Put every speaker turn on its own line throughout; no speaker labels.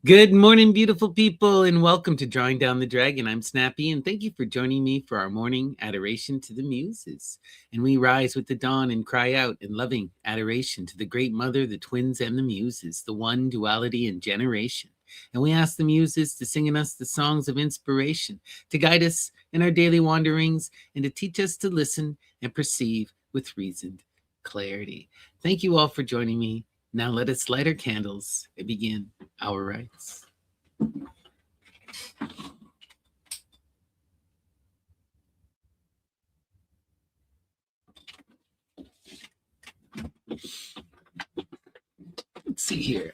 Good morning, beautiful people, and welcome to Drawing Down the Dragon. I'm Snappy, and thank you for joining me for our morning adoration to the Muses. And we rise with the dawn and cry out in loving adoration to the Great Mother, the twins, and the Muses, the one, duality, and generation. And we ask the Muses to sing in us the songs of inspiration, to guide us in our daily wanderings, and to teach us to listen and perceive with reasoned clarity. Thank you all for joining me. Now let us light our candles and begin our rites. Let's see here.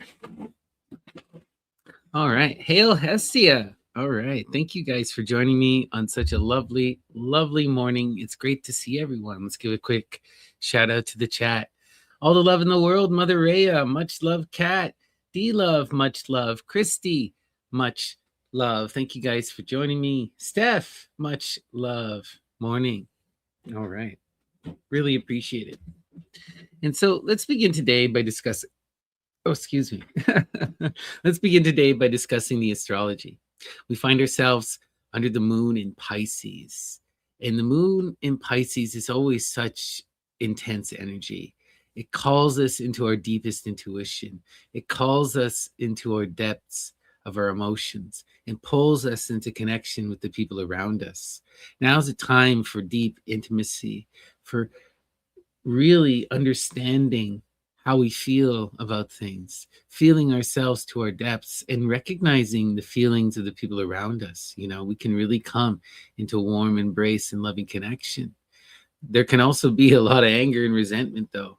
All right. Hail Hestia. All right. Thank you guys for joining me on such a lovely, lovely morning. It's great to see everyone. Let's give a quick shout out to the chat. All the love in the world, Mother Rhea, much love, Kat. D-Love, much love. Christy, much love. Thank you guys for joining me. Steph, much love. Morning. All right. Really appreciate it. And so let's begin today by discussing. Oh, excuse me. Let's begin today by discussing the astrology. We find ourselves under the moon in Pisces. And the moon in Pisces is always such intense energy. It calls us into our deepest intuition. It calls us into our depths of our emotions and pulls us into connection with the people around us. Now's the time for deep intimacy, for really understanding how we feel about things, feeling ourselves to our depths and recognizing the feelings of the people around us. You know, we can really come into a warm embrace and loving connection. There can also be a lot of anger and resentment, though,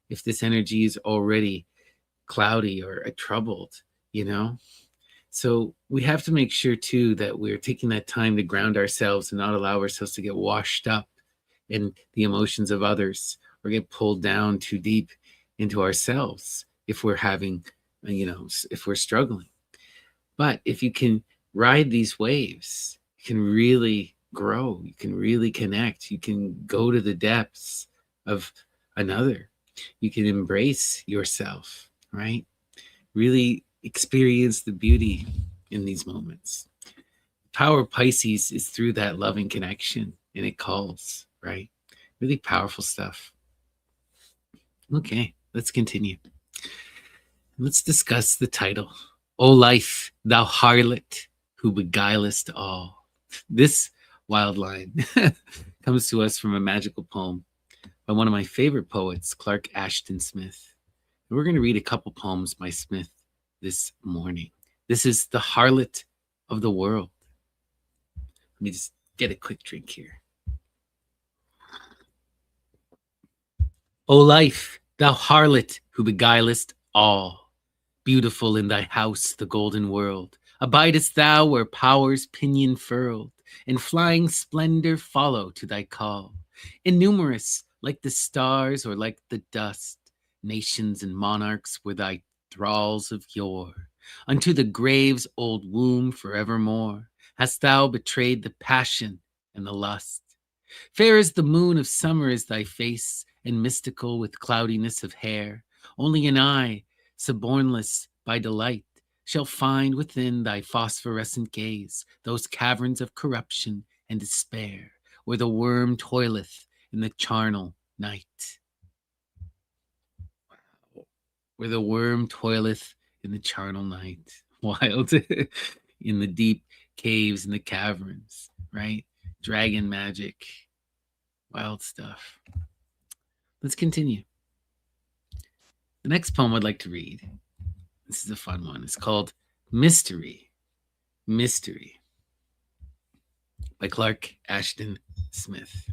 if this energy is already cloudy or troubled, you know? So we have to make sure, too, that we're taking that time to ground ourselves and not allow ourselves to get washed up in the emotions of others or get pulled down too deep into ourselves if we're having, if we're struggling. But if you can ride these waves, you can really grow, you can really connect, you can go to the depths of another, you can embrace yourself, right? Really experience the beauty in these moments. The power of Pisces is through that loving connection, and it calls, right? Really powerful stuff. Okay, let's continue. Let's discuss the title. O life, thou harlot, who beguilest all. This wild line comes to us from a magical poem by one of my favorite poets, Clark Ashton Smith. And we're going to read a couple poems by Smith this morning. This is The Harlot of the World. Let me just get a quick drink here. O life, thou harlot, who beguilest all, beautiful in thy house, the golden world, abidest thou where power's pinion furled, and flying splendor follow to thy call. Innumerous, like the stars or like the dust, nations and monarchs were thy thralls of yore. Unto the grave's old womb forevermore hast thou betrayed the passion and the lust. Fair as the moon of summer is thy face, and mystical with cloudiness of hair. Only an eye, subornless by delight, shall find within thy phosphorescent gaze those caverns of corruption and despair, where the worm toileth in the charnel night. Where the worm toileth in the charnel night. Wild. In the deep caves and the caverns, right? Dragon magic. Wild stuff. Let's continue. The next poem I'd like to read, this is a fun one. It's called Mystery. Mystery by Clark Ashton Smith.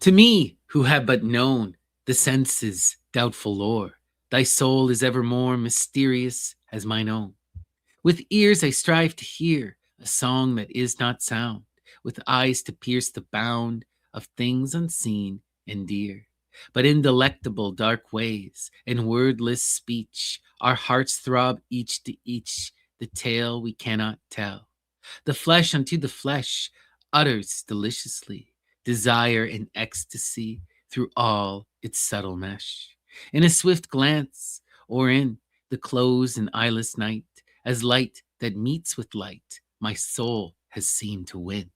To me, who have but known the senses' doubtful lore, thy soul is evermore mysterious as mine own. With ears I strive to hear a song that is not sound, with eyes to pierce the bound of things unseen and dear. But in delectable dark ways and wordless speech, our hearts throb each to each, the tale we cannot tell. The flesh unto the flesh utters deliciously, desire and ecstasy through all its subtle mesh. In a swift glance, or in the close and eyeless night, as light that meets with light, my soul has seemed to win.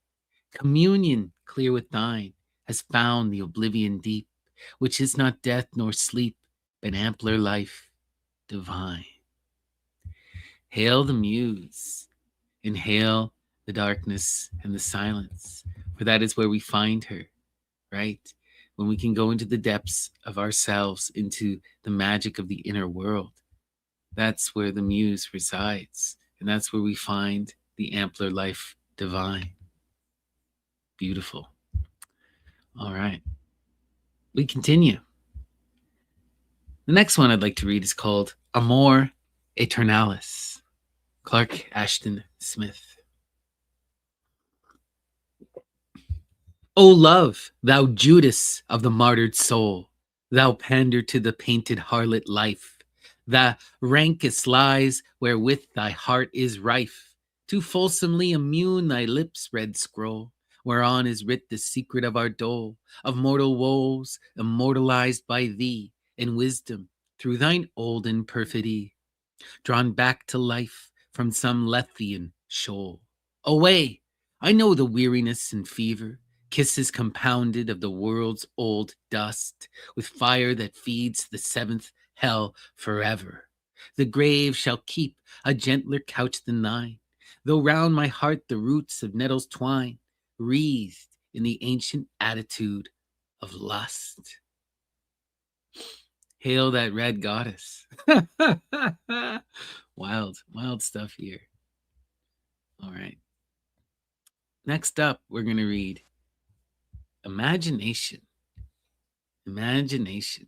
Communion clear with thine has found the oblivion deep, which is not death nor sleep, but ampler life divine. Hail the muse, inhale the darkness and the silence, for that is where we find her, right? When we can go into the depths of ourselves, into the magic of the inner world, that's where the muse resides, and that's where we find the ampler life divine. Beautiful. All right. We continue. The next one I'd like to read is called Amor Eternalis, Clark Ashton Smith. O love, thou Judas of the martyred soul, thou pander to the painted harlot life, the rankest lies wherewith thy heart is rife, too fulsomely immune thy lips' red scroll, whereon is writ the secret of our dole, of mortal woes, immortalized by thee in wisdom through thine olden perfidy, drawn back to life from some Lethean shoal. Away! I know the weariness and fever, kisses compounded of the world's old dust, with fire that feeds the seventh hell forever. The grave shall keep a gentler couch than thine, though round my heart the roots of nettles twine, wreathed in the ancient attitude of lust. Hail that red goddess. Wild stuff here. All right. Next up, we're going to read Imagination. Imagination.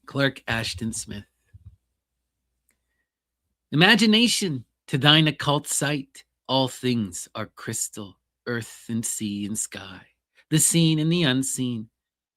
Clark Ashton Smith. Imagination, to thine occult sight, all things are crystal, earth and sea and sky, the seen and the unseen,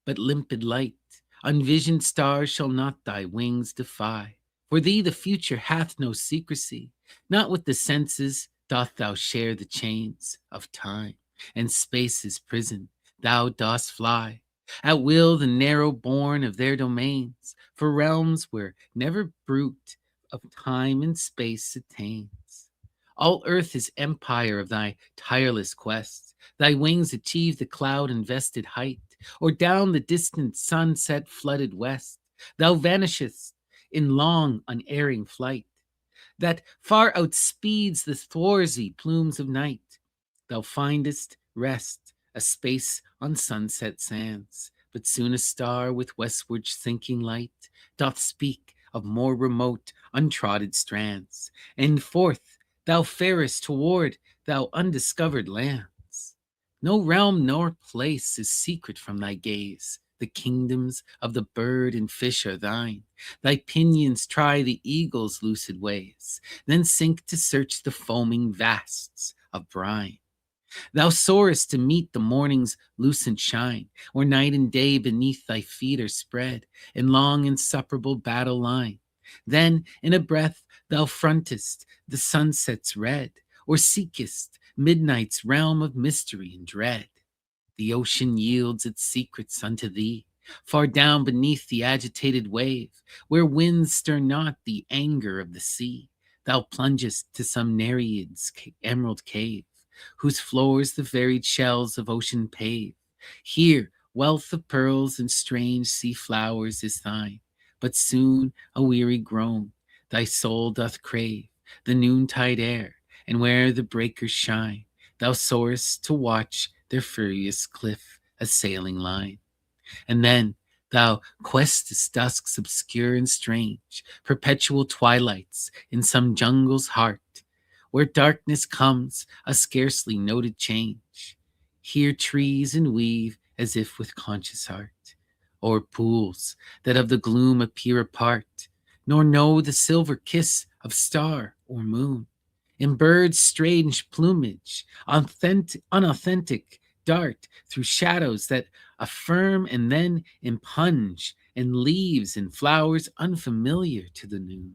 but limpid light. Unvisioned stars shall not thy wings defy. For thee the future hath no secrecy. Not with the senses doth thou share the chains of time, and space's prison thou dost fly. At will the narrow bourne of their domains, for realms where never brute of time and space attains. All earth is empire of thy tireless quest. Thy wings achieve the cloud-invested height, or down the distant sunset flooded west, thou vanishest in long unerring flight, that far outspeeds the thwarzy plumes of night. Thou findest rest, a space on sunset sands, but soon a star with westward sinking light doth speak of more remote, untrodden strands, and forth thou farest toward thou undiscovered lands. No realm nor place is secret from thy gaze. The kingdoms of the bird and fish are thine. Thy pinions try the eagle's lucid ways, then sink to search the foaming vasts of brine. Thou soarest to meet the morning's lucent shine, where night and day beneath thy feet are spread in long insuperable battle line. Then in a breath thou frontest the sunset's red, or seekest midnight's realm of mystery and dread. The ocean yields its secrets unto thee, far down beneath the agitated wave, where winds stir not the anger of the sea. Thou plungest to some Nereid's emerald cave, whose floors the varied shells of ocean pave. Here wealth of pearls and strange sea flowers is thine, but soon a weary groan thy soul doth crave the noontide air, and where the breakers shine, thou soarest to watch their furious cliff a sailing line. And then thou questest dusks obscure and strange, perpetual twilights in some jungle's heart, where darkness comes a scarcely noted change. Here trees and weave as if with conscious art, or pools that of the gloom appear apart, nor know the silver kiss of star or moon. In birds' strange plumage, unauthentic, dart through shadows that affirm and then impinge, and leaves and flowers unfamiliar to the noon.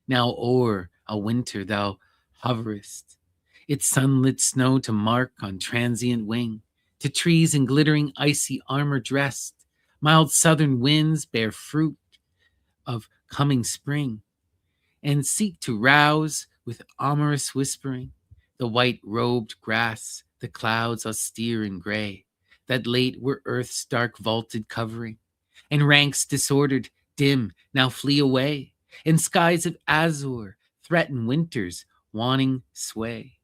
Now o'er a winter thou hoverest, its sunlit snow to mark on transient wing, to trees in glittering icy armor dressed. Mild southern winds bear fruit of coming spring, and seek to rouse with amorous whispering the white-robed grass, the clouds austere and gray, that late were earth's dark vaulted covering, and ranks disordered, dim, now flee away, and skies of azure threaten winter's waning sway.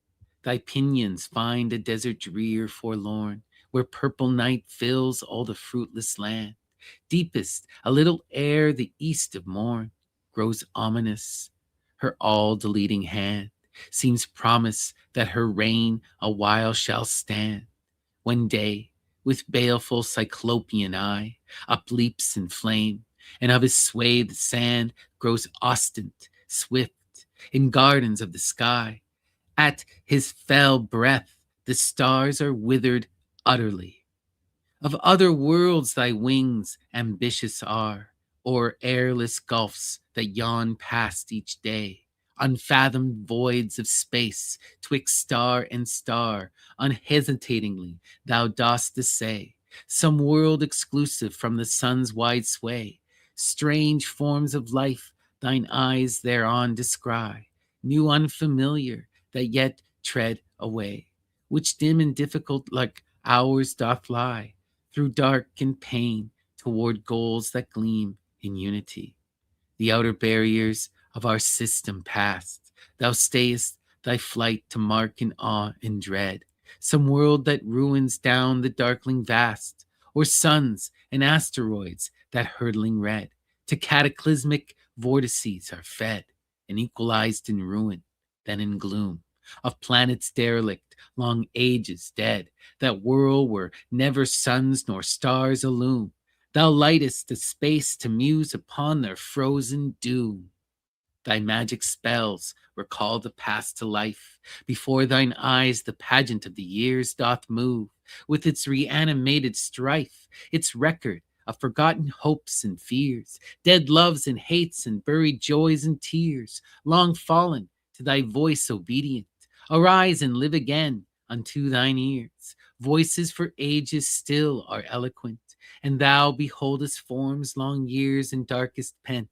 Thy pinions find a desert drear forlorn, where purple night fills all the fruitless land. Deepest, a little ere the east of morn grows ominous, her all-deleting hand seems promise that her reign a while shall stand. When day, with baleful cyclopean eye, upleaps in flame, and of his sway the sand grows ostent, swift, in gardens of the sky. At his fell breath, the stars are withered utterly. Of other worlds thy wings ambitious are, o'er airless gulfs that yawn past each day, unfathomed voids of space, twixt star and star, unhesitatingly thou dost essay, some world exclusive from the sun's wide sway. Strange forms of life thine eyes thereon descry, new unfamiliar, that yet tread a way, which dim and difficult like hours doth lie, through dark and pain, toward goals that gleam in unity. The outer barriers of our system past, thou stayest thy flight to mark in awe and dread some world that ruins down the darkling vast, or suns and asteroids that hurtling red to cataclysmic vortices are fed and equalized in ruin, then in gloom of planets derelict, long ages dead, that whirl where never suns nor stars illume. Thou lightest the space to muse upon their frozen doom. Thy magic spells recall the past to life. Before thine eyes the pageant of the years doth move, with its reanimated strife, its record of forgotten hopes and fears, dead loves and hates and buried joys and tears, long fallen to thy voice obedient. Arise and live again unto thine ears. Voices for ages still are eloquent, and thou beholdest forms long years in darkest pent.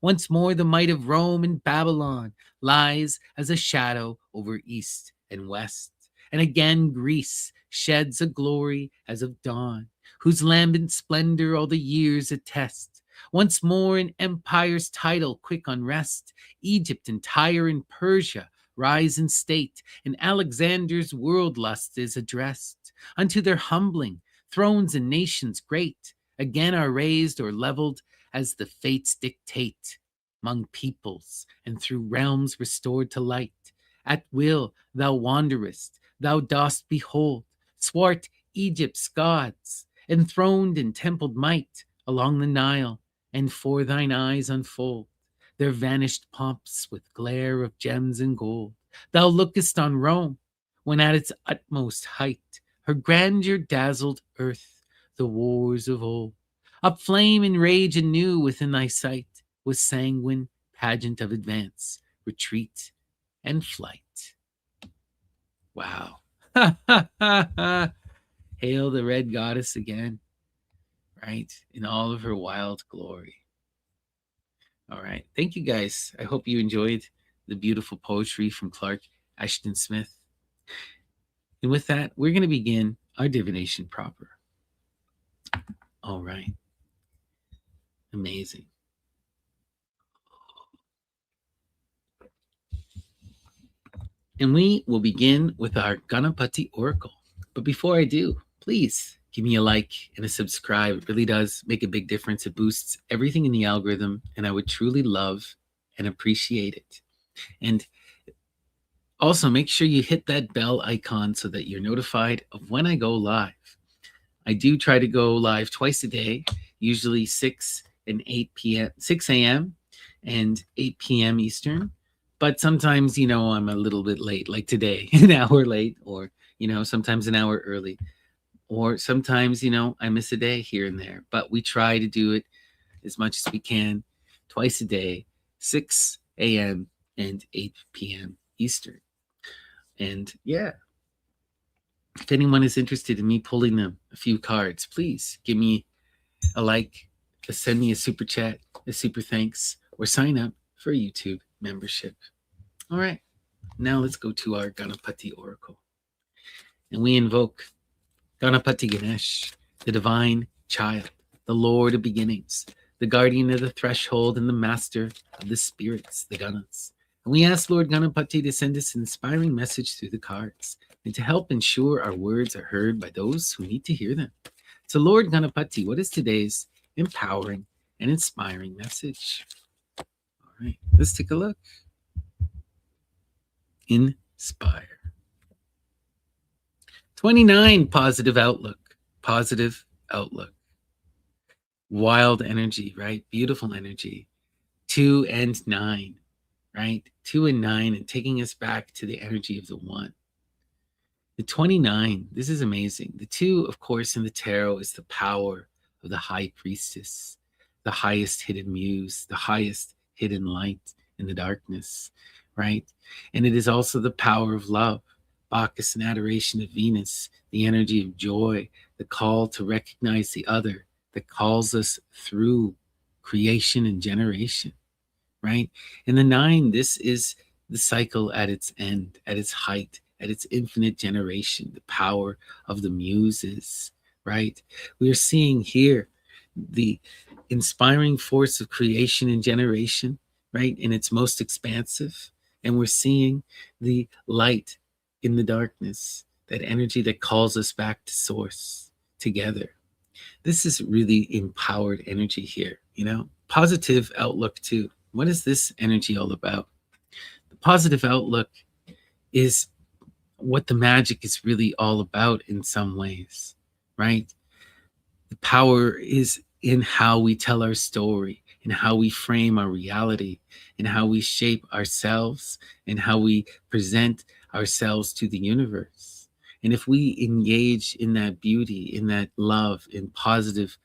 Once more the might of Rome and Babylon lies as a shadow over east and west. And again Greece sheds a glory as of dawn, whose lambent splendor all the years attest. Once more in empire's title quick unrest, Egypt and Tyre and Persia rise in state, and Alexander's world lust is addressed. Unto their humbling thrones and nations great again are raised or leveled as the fates dictate, among peoples and through realms restored to light. At will thou wanderest, thou dost behold swart Egypt's gods, enthroned in templed might along the Nile, and for thine eyes unfold their vanished pomps with glare of gems and gold. Thou lookest on Rome, when at its utmost height her grandeur dazzled earth, the wars of old. Up flame and rage anew within thy sight, with sanguine pageant of advance, retreat, and flight. Wow. Hail the red goddess again, right? In all of her wild glory. All right. Thank you guys. I hope you enjoyed the beautiful poetry from Clark Ashton Smith. And with that, we're going to begin our divination proper. All right. Amazing. And we will begin with our Ganapati Oracle. But before I do, please give me a like and a subscribe. It really does make a big difference. It boosts everything in the algorithm, and I would truly love and appreciate it. And also make sure you hit that bell icon so that you're notified of when I go live. I do try to go live twice a day, usually 6 and 8 p.m., 6 a.m. and 8 p.m. Eastern. But sometimes, I'm a little bit late, like today, an hour late, or, sometimes an hour early. Or sometimes, I miss a day here and there. But we try to do it as much as we can, twice a day, 6 a.m. and 8 p.m. Eastern. And yeah, if anyone is interested in me pulling them a few cards, please give me a like, send me a super chat, a super thanks, or sign up for a YouTube membership. All right, now let's go to our Ganapati Oracle. And we invoke Ganapati Ganesh, the divine child, the Lord of beginnings, the guardian of the threshold, and the master of the spirits, the Ganas. And we ask Lord Ganapati to send us an inspiring message through the cards and to help ensure our words are heard by those who need to hear them. So, Lord Ganapati, what is today's empowering and inspiring message? All right, let's take a look. Inspire. 29, positive outlook. Positive outlook. Wild energy, right? Beautiful energy. 2 and 9, right? 2 and 9, and taking us back to the energy of the 1. The 29, this is amazing. The 2, of course, in the tarot is the power of the high priestess, the highest hidden muse, the highest hidden light in the darkness, right? And it is also the power of love, Bacchus and adoration of Venus, the energy of joy, the call to recognize the other that calls us through creation and generation, right? And the 9, this is the cycle at its end, at its height, at its infinite generation, the power of the muses, right? We are seeing here the inspiring force of creation and generation, right? In its most expansive. And we're seeing the light in the darkness, that energy that calls us back to source together. This is really empowered energy here, positive outlook too. What is this energy all about? The positive outlook is what the magic is really all about in some ways, right? The power is in how we tell our story, in how we frame our reality, in how we shape ourselves, and how we present ourselves to the universe. And if we engage in that beauty, in that love, in positive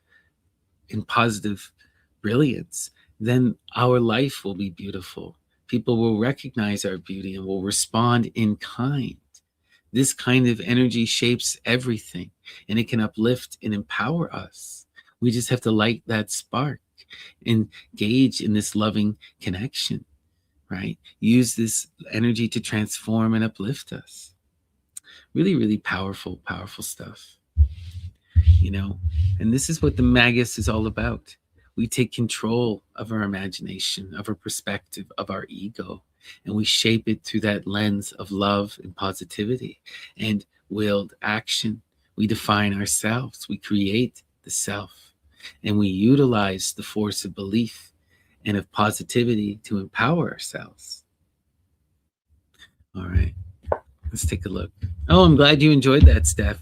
brilliance, then our life will be beautiful. People will recognize our beauty and will respond in kind. This kind of energy shapes everything, and it can uplift and empower us. We just have to light that spark, engage in this loving connection, right? Use this energy to transform and uplift us. Really, really powerful, powerful stuff. And this is what the Magus is all about. We take control of our imagination, of our perspective, of our ego, and we shape it through that lens of love and positivity and willed action. We define ourselves, we create the self, and we utilize the force of belief and of positivity to empower ourselves. All right, let's take a look. Oh, I'm glad you enjoyed that, Steph.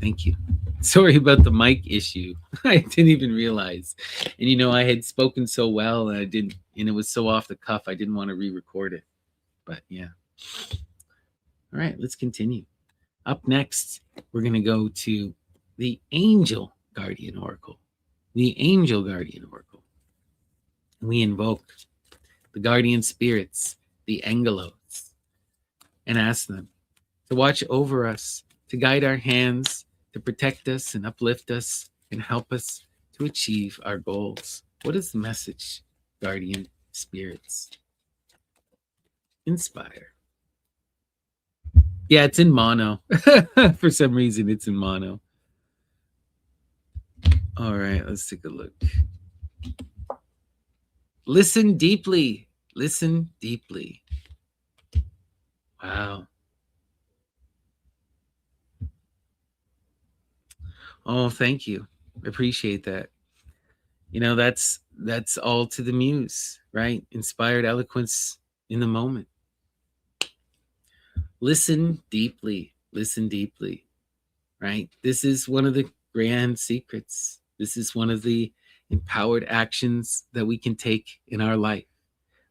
Thank you. Sorry about the mic issue. I didn't even realize. And I had spoken so well and and it was so off the cuff, I didn't want to re-record it. But yeah. All right, let's continue. Up next, we're going to go to the Angel Guardian Oracle. The Angel Guardian Oracle. We invoke the guardian spirits, the Angelos, and ask them to watch over us, to guide our hands, to protect us and uplift us and help us to achieve our goals. What is the message, guardian spirits? Inspire. Yeah, it's in mono. For some reason, it's in mono. All right, let's take a look. Listen deeply. Listen deeply. Wow. Oh, thank you. Appreciate that. That's all to the muse, right? Inspired eloquence in the moment. Listen deeply, right? This is one of the grand secrets. This is one of the empowered actions that we can take in our life,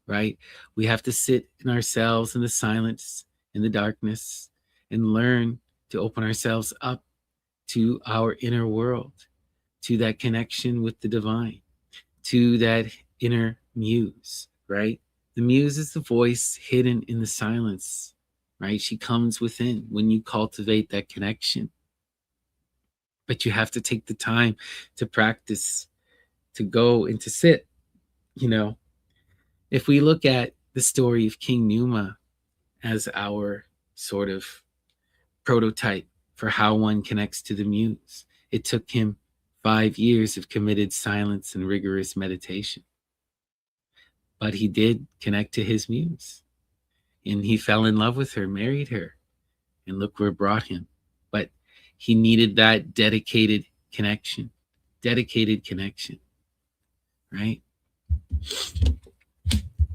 right? We have to sit in ourselves in the silence, in the darkness, and learn to open ourselves up to our inner world, to that connection with the divine, to that inner muse, right? The muse is the voice hidden in the silence, right? She comes within when you cultivate that connection. But you have to take the time to practice, to go and to sit. You know, if we look at the story of King Numa as our sort of prototype for how one connects to the muse, it took him 5 years of committed silence and rigorous meditation. But he did connect to his muse, and he fell in love with her, married her, and look where it brought him. But he needed that dedicated connection, right?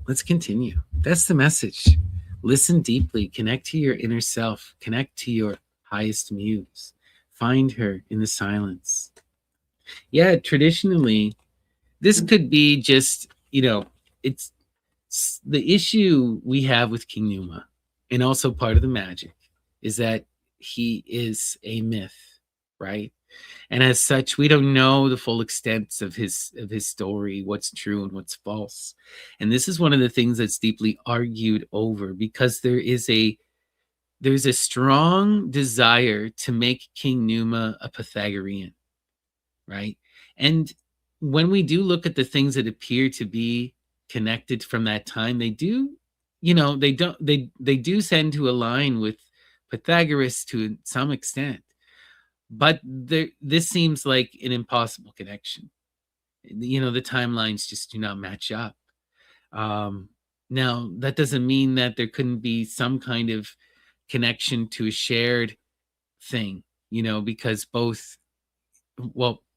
Let's continue. That's the message. Listen deeply, connect to your inner self, connect to your highest muse, find her in the silence. Yeah, traditionally, this could be just, it's the issue we have with King Numa, and also part of the magic, is that he is a myth, right? And as such, we don't know the full extent of his story, what's true and what's false. And this is one of the things that's deeply argued over, because there's a strong desire to make King Numa a Pythagorean, right? And when we do look at the things that appear to be connected from that time, they do, they do tend to align with Pythagoras to some extent. But this seems like an impossible connection. The timelines just do not match up. Now, that doesn't mean that there couldn't be some kind of connection to a shared thing, because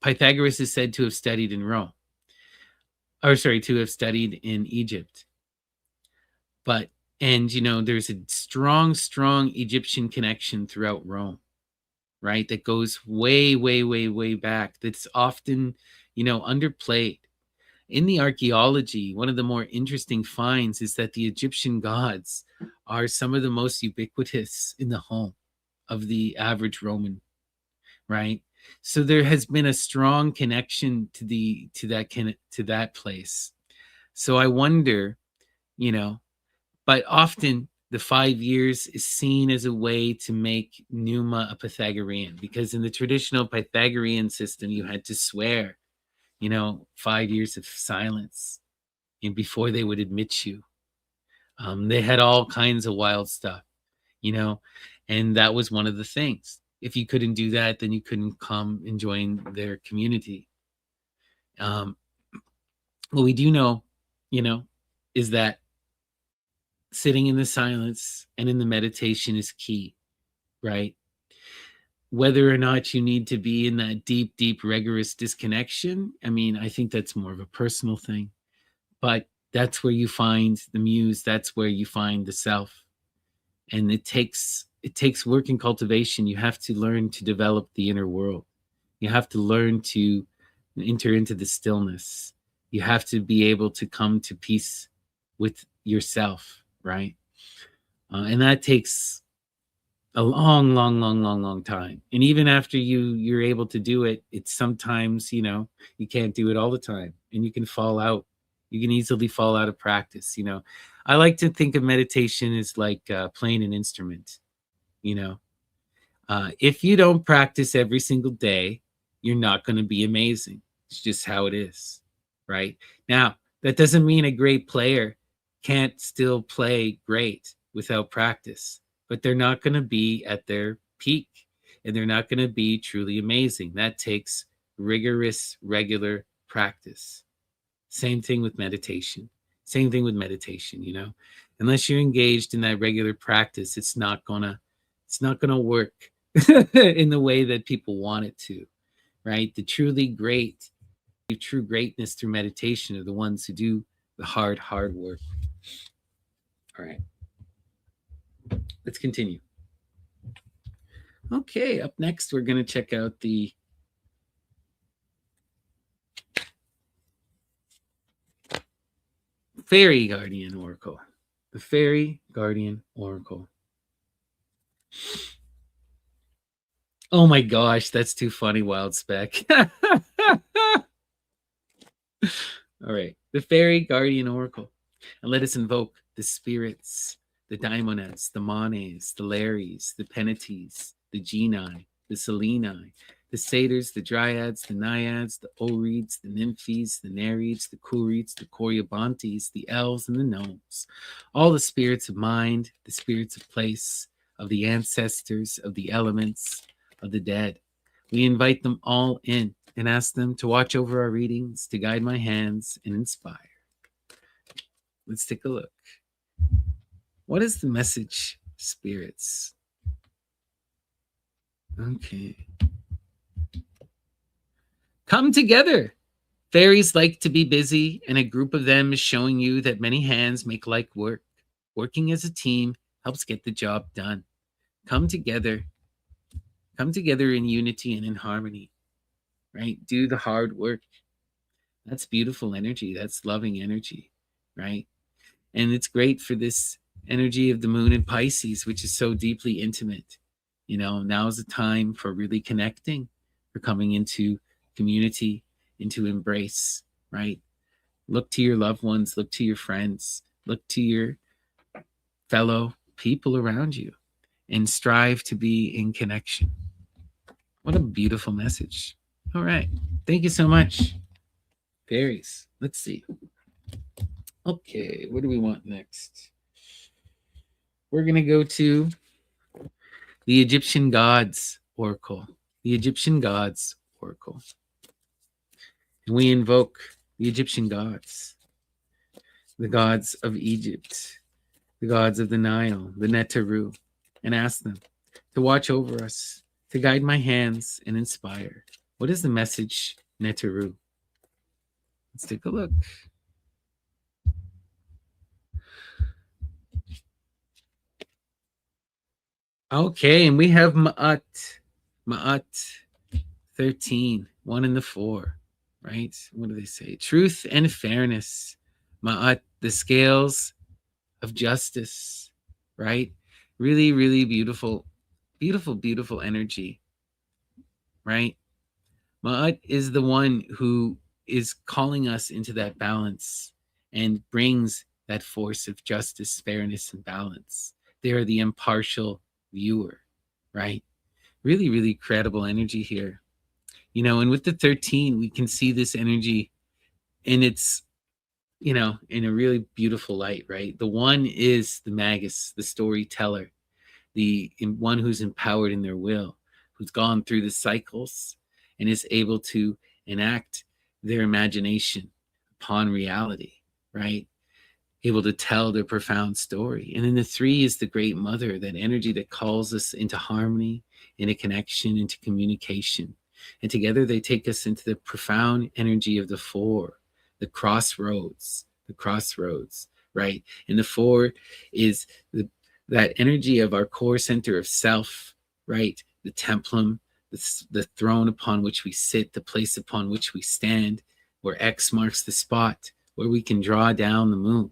Pythagoras is said to have studied in Rome, to have studied in Egypt. And there's a strong Egyptian connection throughout Rome, right? That goes way, way, way, way back. That's often, underplayed. In the archaeology, one of the more interesting finds is that the Egyptian gods are some of the most ubiquitous in the home of the average Roman, right? So there has been a strong connection to that place. So I wonder, but often the 5 years is seen as a way to make Numa a Pythagorean, because in the traditional Pythagorean system, you had to swear, 5 years of silence, and before they would admit you. They had all kinds of wild stuff, and that was one of the things. If you couldn't do that, then you couldn't come and join their community. What we do know, is that sitting in the silence and in the meditation is key, right? Whether or not you need to be in that deep, rigorous disconnection, I think that's more of a personal thing. But that's where you find the muse. That's where you find the self. And it takes work and cultivation. You have to learn to develop the inner world. You have to learn to enter into the stillness. You have to be able to come to peace with yourself, right? And that takes a long time. And even after you're able to do it, it's sometimes, you can't do it all the time, and you can fall out. You can easily fall out of practice. I like to think of meditation as like playing an instrument. If you don't practice every single day, you're not going to be amazing. It's just how it is, right? Now, that doesn't mean a great player can't still play great without practice, but they're not going to be at their peak, and they're not going to be truly amazing. That takes rigorous, regular practice. Same thing with meditation. Unless you're engaged in that regular practice, it's not gonna work in the way that people want it to, right? The truly great, true greatness through meditation are the ones who do the hard work. All right. Let's continue. Okay, up next, we're going to check out the Fairy Guardian Oracle. The Fairy Guardian Oracle. Oh my gosh, that's too funny, Wild Speck. All right, the Fairy Guardian Oracle. And let us invoke the spirits, the daimonettes, the manes, the lares, the penates, the genii, the seleni, the satyrs, the dryads, the naiads, the oreads, the nymphes, the nereids, the courids, the coriobantes, the elves, and the gnomes. All the spirits of mind, the spirits of place, of the ancestors, of the elements, of the dead. We invite them all in and ask them to watch over our readings, to guide my hands and inspire. Let's take a look. What is the message, spirits? Okay. Come together. Fairies like to be busy, and a group of them is showing you that many hands make light work. Working as a team helps get the job done. Come together. Come together in unity and in harmony, right? Do the hard work. That's beautiful energy. That's loving energy, right? And it's great for this energy of the moon in Pisces, which is so deeply intimate. You know, now is the time for really connecting, for coming into community, into embrace, right? Look to your loved ones, look to your friends, look to your fellow people around you, and strive to be in connection. What a beautiful message. All right. Thank you so much, fairies. Let's see. Okay, what do we want next? We're going to go to the Egyptian gods oracle. The Egyptian gods oracle. And we invoke the Egyptian gods, the gods of Egypt, the gods of the Nile, the Neteru, and ask them to watch over us, to guide my hands and inspire. What is the message, Neteru? Let's take a look. Okay, and we have Ma'at 13, 1 and the 4, right? What do they say? Truth and fairness. Ma'at, the scales of justice, right? Really, really beautiful, beautiful, beautiful energy, right? Ma'at is the one who is calling us into that balance and brings that force of justice, fairness, and balance. They are the impartial viewer, right? Really, really credible energy here. You know, and with the 13, we can see this energy in its, you know, in a really beautiful light, right? The one is the magus, the storyteller, the one who's empowered in their will, who's gone through the cycles and is able to enact their imagination upon reality, right? Able to tell their profound story. And then the 3 is the great mother, that energy that calls us into harmony, into connection, into communication. And together they take us into the profound energy of the 4, the crossroads, right? And the 4 is that energy of our core center of self, right? The templum, the throne upon which we sit, the place upon which we stand, where X marks the spot, where we can draw down the moon,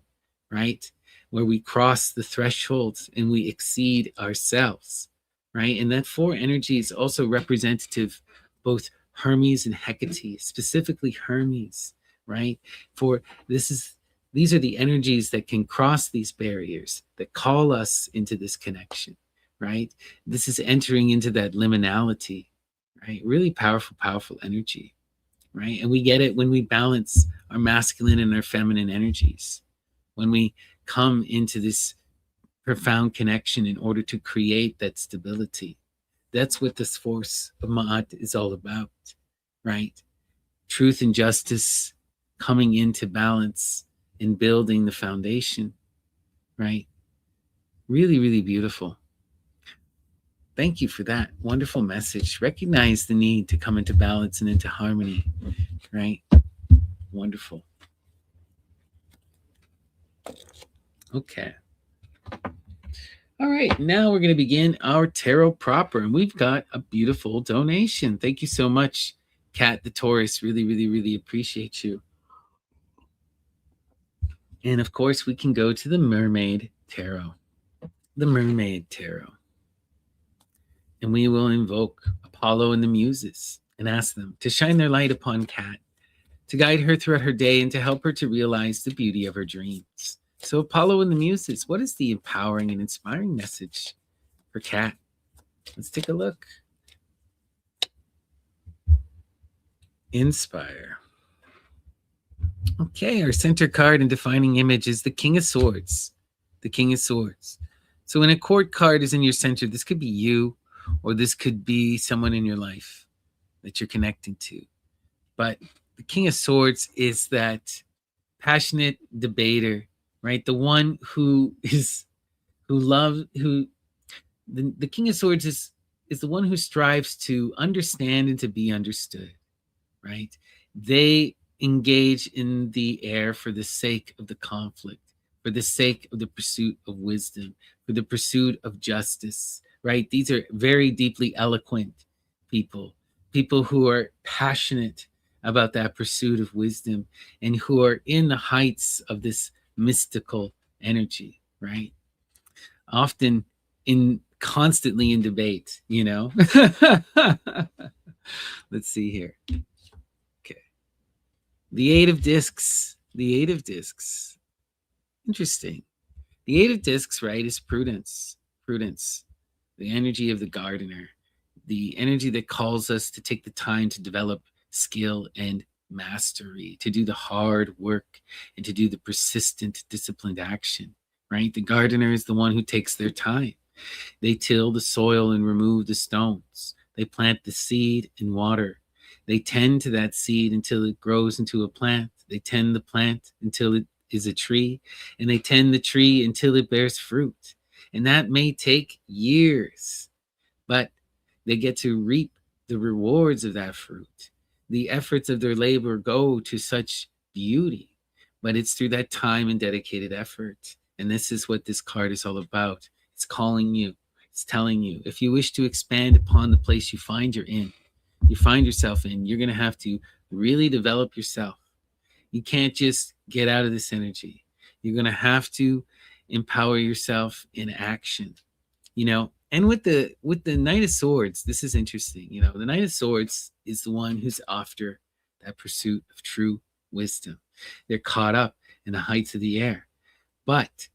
right? Where we cross the thresholds and we exceed ourselves, right? And that 4 energy is also representative both Hermes and Hecate, specifically Hermes, right? For these are the energies that can cross these barriers, that call us into this connection, right? This is entering into that liminality, right? Really powerful, powerful energy, right? And we get it when we balance our masculine and our feminine energies, when we come into this profound connection in order to create that stability. That's what this force of Ma'at is all about, right? Truth and justice coming into balance and building the foundation, right? Really, really beautiful. Thank you for that wonderful message. Recognize the need to come into balance and into harmony, right? Wonderful. Okay. All right, now we're going to begin our tarot proper, and we've got a beautiful donation. Thank you so much, Kat the Taurus. Really, really, really appreciate you. And of course, we can go to the Mermaid Tarot. The Mermaid Tarot. And we will invoke Apollo and the Muses and ask them to shine their light upon Kat, to guide her throughout her day and to help her to realize the beauty of her dreams. So Apollo and the Muses, what is the empowering and inspiring message for Kat? Let's take a look. inspire. Okay, our center card and defining image is the King of Swords. The King of Swords. So when a court card is in your center, this could be you, or this could be someone in your life that you're connecting to. But the King of Swords is that passionate debater, right? The one who the King of Swords is the one who strives to understand and to be understood, right? They engage in the air for the sake of the conflict, for the sake of the pursuit of wisdom, for the pursuit of justice, right? These are very deeply eloquent people, people who are passionate about that pursuit of wisdom and who are in the heights of this mystical energy, right? Often constantly in debate, you know? Let's see here. Okay. The Eight of Discs. The Eight of Discs. Interesting. The Eight of Discs, right, is prudence. Prudence. The energy of the gardener. The energy that calls us to take the time to develop skill and mastery, to do the hard work and to do the persistent, disciplined action, right? The gardener is the one who takes their time. They till the soil and remove the stones. They plant the seed and water. They tend to that seed until it grows into a plant. They tend the plant until it is a tree, and they tend the tree until it bears fruit. And that may take years, but they get to reap the rewards of that fruit. The efforts of their labor go to such beauty, but it's through that time and dedicated effort. And this is what this card is all about. It's calling you. It's telling you, if you wish to expand upon the place you find yourself in, you're going to have to really develop yourself. You can't just get out of this energy. You're going to have to empower yourself in action, you know. And with the Knight of Swords, this is interesting. You know, the Knight of Swords is the one who's after that pursuit of true wisdom. They're caught up in the heights of the air, but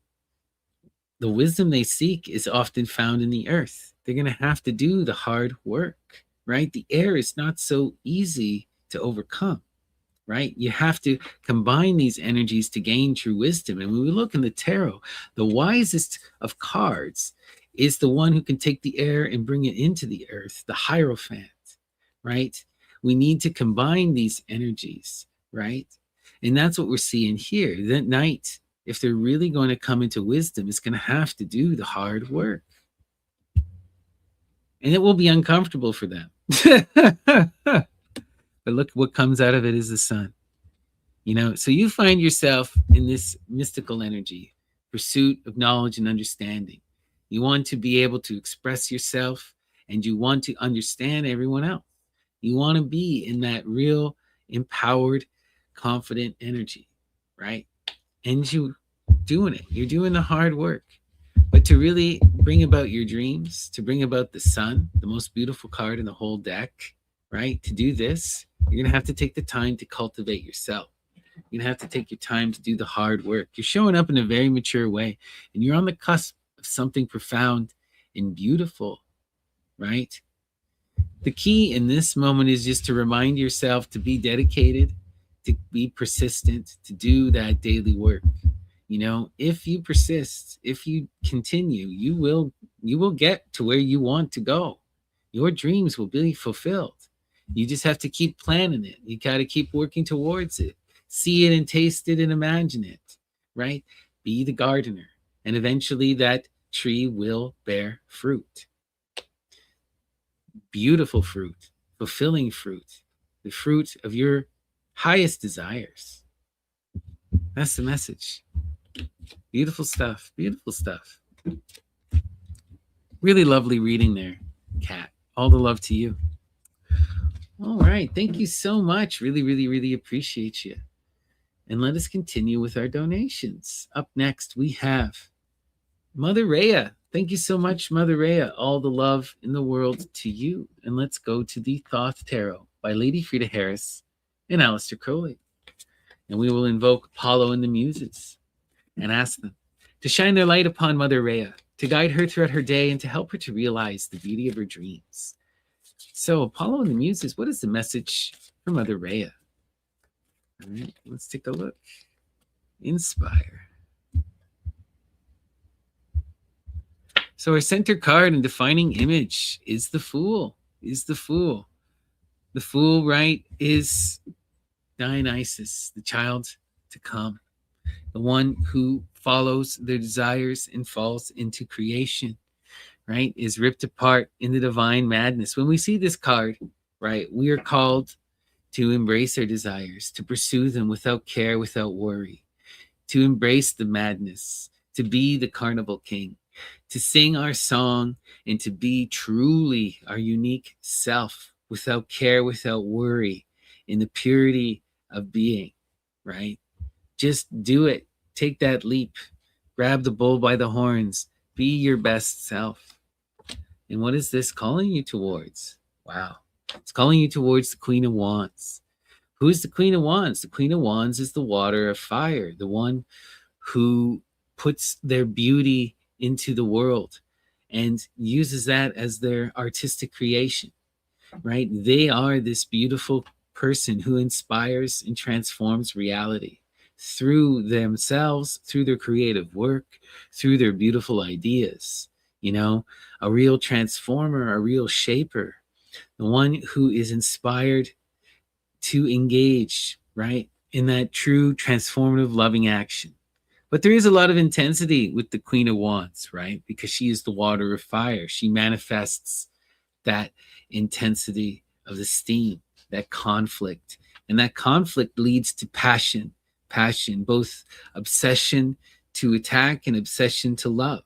the wisdom they seek is often found in the earth. They're going to have to do the hard work, right? The air is not so easy to overcome, right? You have to combine these energies to gain true wisdom. And when we look in the tarot, the wisest of cards is the one who can take the air and bring it into the earth, the Hierophant, right? We need to combine these energies, right? And that's what we're seeing here. That knight, if they're really going to come into wisdom, is going to have to do the hard work. And it will be uncomfortable for them. But look, what comes out of it is the sun. You know, so you find yourself in this mystical energy, pursuit of knowledge and understanding. You want to be able to express yourself, and you want to understand everyone else. You want to be in that real, empowered, confident energy, right? And you're doing it. You're doing the hard work. But to really bring about your dreams, to bring about the sun, the most beautiful card in the whole deck, right? To do this, you're going to have to take the time to cultivate yourself. You're going to have to take your time to do the hard work. You're showing up in a very mature way, and you're on the cusp of something profound and beautiful, right? The key in this moment is just to remind yourself to be dedicated, to be persistent, to do that daily work. You know, if you persist, if you continue, you will get to where you want to go. Your dreams will be fulfilled. You just have to keep planning it. You got to keep working towards it. See it and taste it and imagine it, right? Be the gardener, and eventually that tree will bear fruit. Beautiful fruit, fulfilling fruit, the fruit of your highest desires. That's the message. Beautiful stuff. Beautiful stuff. Really lovely reading there, Kat. All the love to you. All right. Thank you so much. Really, really, really appreciate you. And let us continue with our donations. Up next, we have Mother Rhea. Thank you so much, Mother Rhea. All the love in the world to you. And let's go to the Thoth Tarot by Lady Frida Harris and Aleister Crowley. And we will invoke Apollo and the Muses and ask them to shine their light upon Mother Rhea, to guide her throughout her day and to help her to realize the beauty of her dreams. So, Apollo and the Muses, what is the message for Mother Rhea. All right, let's take a look. Inspire. So our center card and defining image is the Fool. Is the Fool. The Fool, right, is Dionysus, the child to come, the one who follows their desires and falls into creation, right, is ripped apart in the divine madness. When we see this card, right, we are called to embrace our desires, to pursue them without care, without worry, to embrace the madness, to be the carnival king, to sing our song, and to be truly our unique self without care, without worry, in the purity of being, right? Just do it. Take that leap. Grab the bull by the horns. Be your best self. And what is this calling you towards? Wow. It's calling you towards the Queen of Wands. Who's the Queen of Wands? The Queen of Wands is the water of fire, the one who puts their beauty into the world and uses that as their artistic creation, right? They are this beautiful person who inspires and transforms reality through themselves, through their creative work, through their beautiful ideas. You know, a real transformer, a real shaper, the one who is inspired to engage, right, in that true transformative loving action. But there is a lot of intensity with the Queen of Wands, right? Because she is the water of fire. She manifests that intensity of the steam, that conflict. And that conflict leads to passion, both obsession to attack and obsession to love,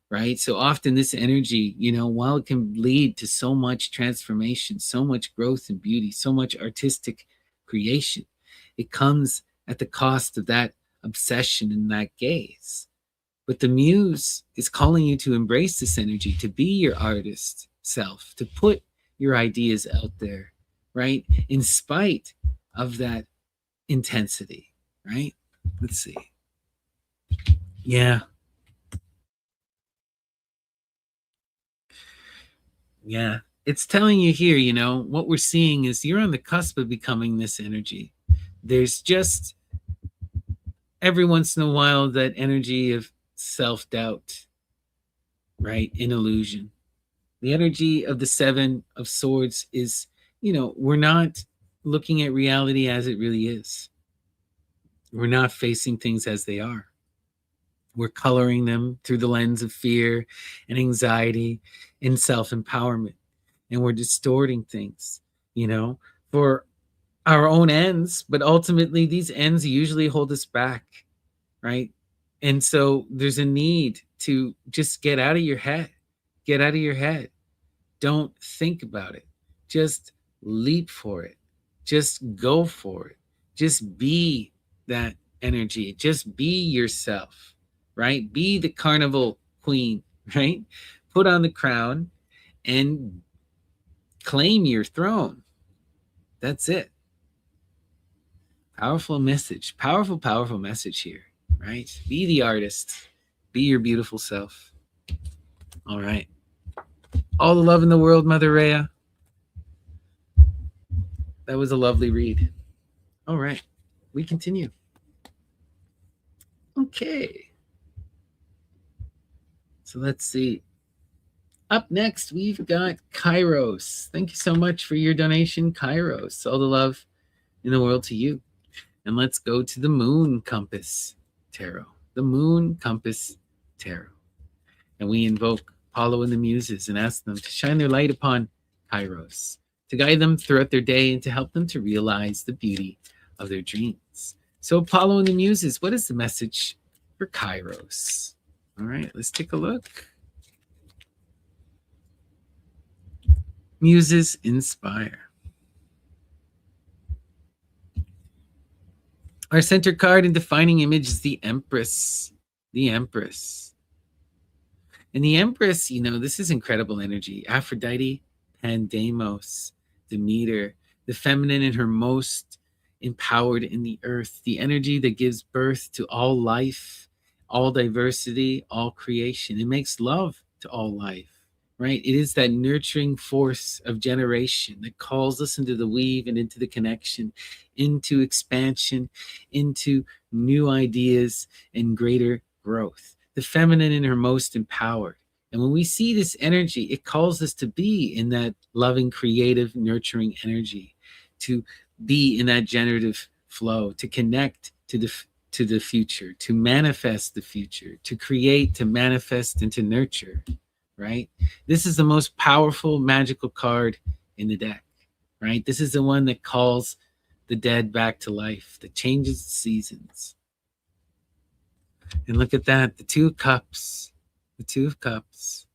right? So often this energy, you know, while it can lead to so much transformation, so much growth and beauty, so much artistic creation, it comes at the cost of that obsession and that gaze. But the muse is calling you to embrace this energy, to be your artist self, to put your ideas out there, right? In spite of that intensity, right? Let's see. Yeah. Yeah. It's telling you here, you know, what we're seeing is you're on the cusp of becoming this energy. There's just every once in a while that energy of self-doubt, right? In illusion. The energy of the Seven of Swords is, you know, we're not looking at reality as it really is. We're not facing things as they are. We're coloring them through the lens of fear and anxiety and self-empowerment. And we're distorting things, you know, for our own ends. But ultimately, these ends usually hold us back, right? And so there's a need to just get out of your head. Get out of your head. Don't think about it. Just leap for it. Just go for it. Just be that energy. Just be yourself, right? Be the carnival queen, right? Put on the crown and claim your throne. That's it. Powerful message. Powerful message here, right? Be the artist. Be your beautiful self. All right. All the love in the world, Mother Rhea. That was a lovely read. All right. We continue. Okay. So let's see. Up next, we've got Kairos. Thank you so much for your donation, Kairos. All the love in the world to you. And let's go to the Moon Compass Tarot. The Moon Compass Tarot. And we invoke Apollo and the Muses and ask them to shine their light upon Kairos, to guide them throughout their day and to help them to realize the beauty of their dreams. So Apollo and the Muses, what is the message for Kairos? All right, let's take a look. Muses inspire. Our center card and defining image is the Empress. The Empress. And the Empress, you know, this is incredible energy. Aphrodite, Pandemos, Demeter, the feminine in her most empowered in the earth, the energy that gives birth to all life, all diversity, all creation. It makes love to all life, right? It is that nurturing force of generation that calls us into the weave and into the connection, into expansion, into new ideas and greater growth. The feminine in her most empowered. And when we see this energy, it calls us to be in that loving, creative, nurturing energy, to be in that generative flow, to connect to the future, to manifest the future, to create, to manifest, and to nurture, right? This is the most powerful magical card in the deck, right? This is the one that calls the dead back to life, that changes the seasons. And look at that, the Two of Cups, the Two of Cups.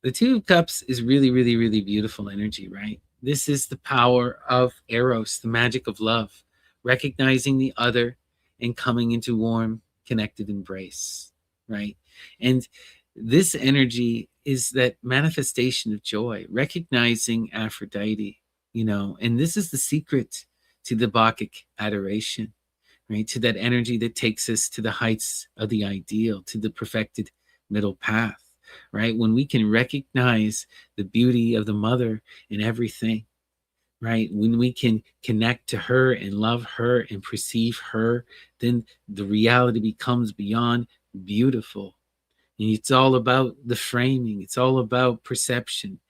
The Two of Cups is really, really, really beautiful energy, right? This is the power of Eros, the magic of love, recognizing the other and coming into warm, connected embrace, right? And this energy is that manifestation of joy, recognizing Aphrodite, and this is the secret to the Bacchic adoration, right? To that energy that takes us to the heights of the ideal, to the perfected middle path, right? When we can recognize the beauty of the mother in everything, right? When we can connect to her and love her and perceive her, then the reality becomes beyond beautiful. And it's all about the framing, it's all about perception.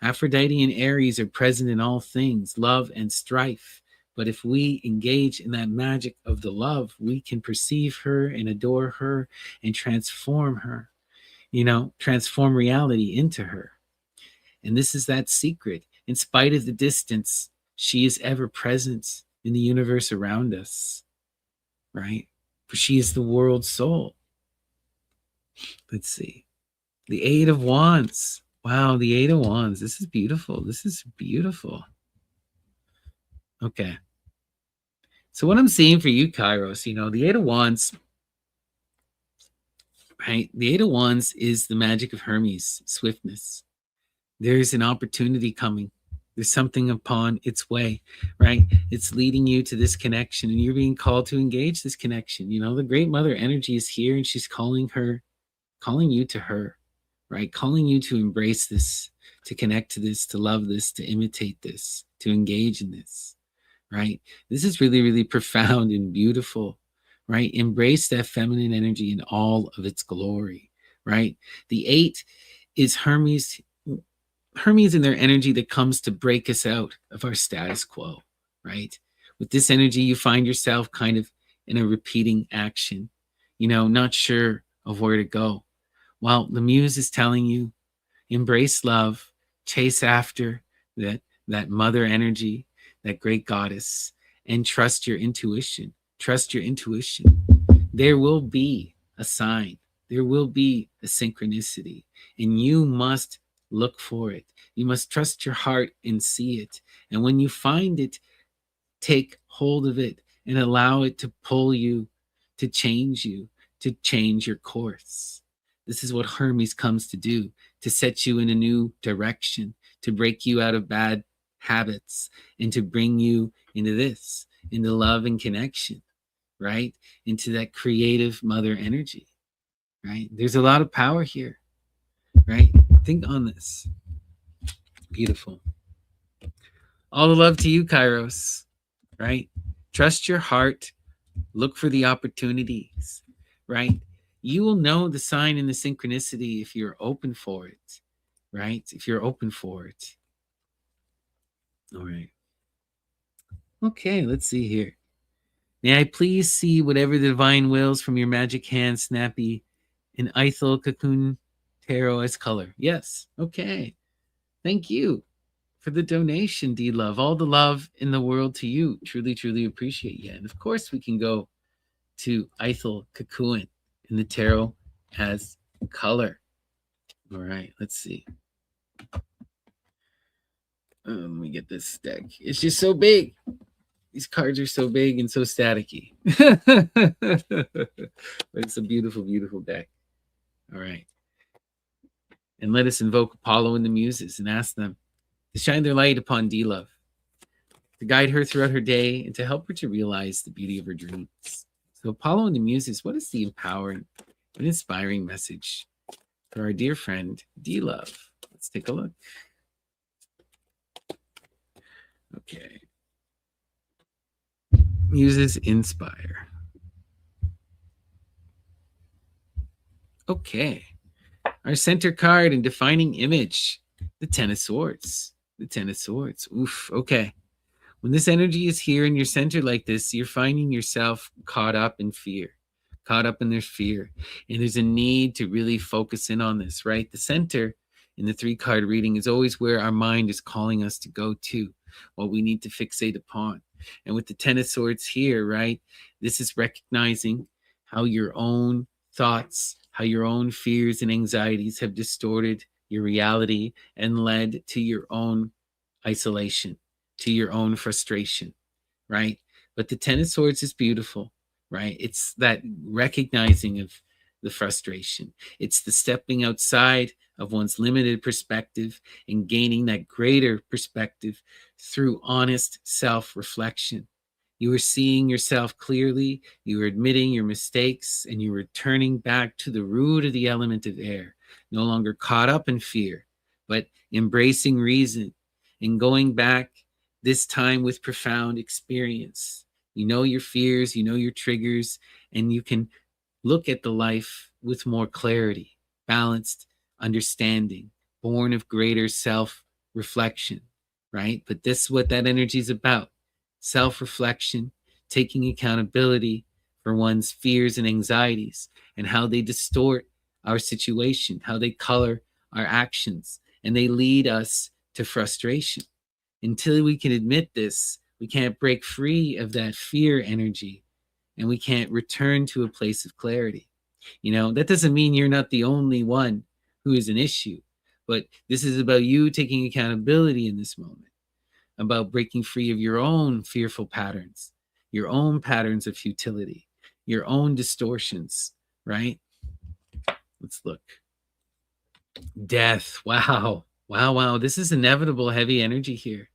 Aphrodite and Aries are present in all things, love and strife. But if we engage in that magic of the love, we can perceive her and adore her and transform her, transform reality into her. And this is that secret. In spite of the distance, she is ever present in the universe around us, right? For she is the world's soul. Let's see. The Eight of Wands. Wow, the Eight of Wands. This is beautiful. This is beautiful. Okay. So what I'm seeing for you, Kairos, the Eight of Wands, right? The Eight of Wands is the magic of Hermes, swiftness. There's an opportunity coming. There's something upon its way, right? It's leading you to this connection, and you're being called to engage this connection. The Great Mother energy is here, and she's calling you to her, right? Calling you to embrace this, to connect to this, to love this, to imitate this, to engage in this, right? This is really, really profound and beautiful, right? Embrace that feminine energy in all of its glory, right? The Eight is Hermes and their energy that comes to break us out of our status quo, right? With this energy, you find yourself kind of in a repeating action, not sure of where to go. Well, the Muse is telling you, embrace love, chase after that mother energy, that great goddess, and trust your intuition. Trust your intuition. There will be a sign. There will be a synchronicity, and you must look for it. You must trust your heart and see it. And when you find it, take hold of it and allow it to pull you, to change your course. This is what Hermes comes to do, to set you in a new direction, to break you out of bad habits, and to bring you into love and connection, right? Into that creative mother energy, right? There's a lot of power here, right? Think on this. Beautiful. All the love to you, Kairos, right? Trust your heart. Look for the opportunities, right? You will know the sign and the synchronicity if you're open for it, right? If you're open for it. All right. Okay, let's see here. May I please see whatever the divine wills from your magic hand, Snappy, in Ithel Cocoon Tarot as color? Yes. Okay. Thank you for the donation, D-Love. All the love in the world to you. Truly, truly appreciate you. And of course, we can go to Ithel Cocoon in the tarot as color. All right, let's see. Let me get this deck. It's just so big. These cards are so big and so staticky. But it's a beautiful, beautiful deck. All right. And let us invoke Apollo and the Muses and ask them to shine their light upon D-Love, to guide her throughout her day, and to help her to realize the beauty of her dreams. So Apollo and the Muses, what is the empowering and inspiring message for our dear friend D-Love. Let's take a look. Okay. Muses inspire. Okay. Our center card and defining image, the Ten of Swords. The Ten of Swords. Oof. Okay. When this energy is here in your center like this, you're finding yourself caught up in fear, caught up in their fear. And there's a need to really focus in on this, right? The center in the 3 card reading is always where our mind is calling us to go to, what we need to fixate upon. And with the Ten of Swords here, right, this is recognizing how your own thoughts, how your own fears and anxieties have distorted your reality and led to your own isolation, to your own frustration, right? But the Ten of Swords is beautiful, right? It's that recognizing of the frustration. It's the stepping outside of one's limited perspective and gaining that greater perspective through honest self-reflection. You are seeing yourself clearly, you are admitting your mistakes, and you are returning back to the root of the element of air, no longer caught up in fear, but embracing reason and going back this time with profound experience. You know your fears, you know your triggers, and you can look at the life with more clarity, balanced understanding, born of greater self reflection, right? But this is what that energy is about: self reflection, taking accountability for one's fears and anxieties and how they distort our situation, how they color our actions, and they lead us to frustration. Until we can admit this, we can't break free of that fear energy and we can't return to a place of clarity. That doesn't mean you're not the only one who is an issue, but this is about you taking accountability in this moment, about breaking free of your own fearful patterns, your own patterns of futility, your own distortions, right? Let's look. Death. Wow. Wow, wow. This is inevitable heavy energy here.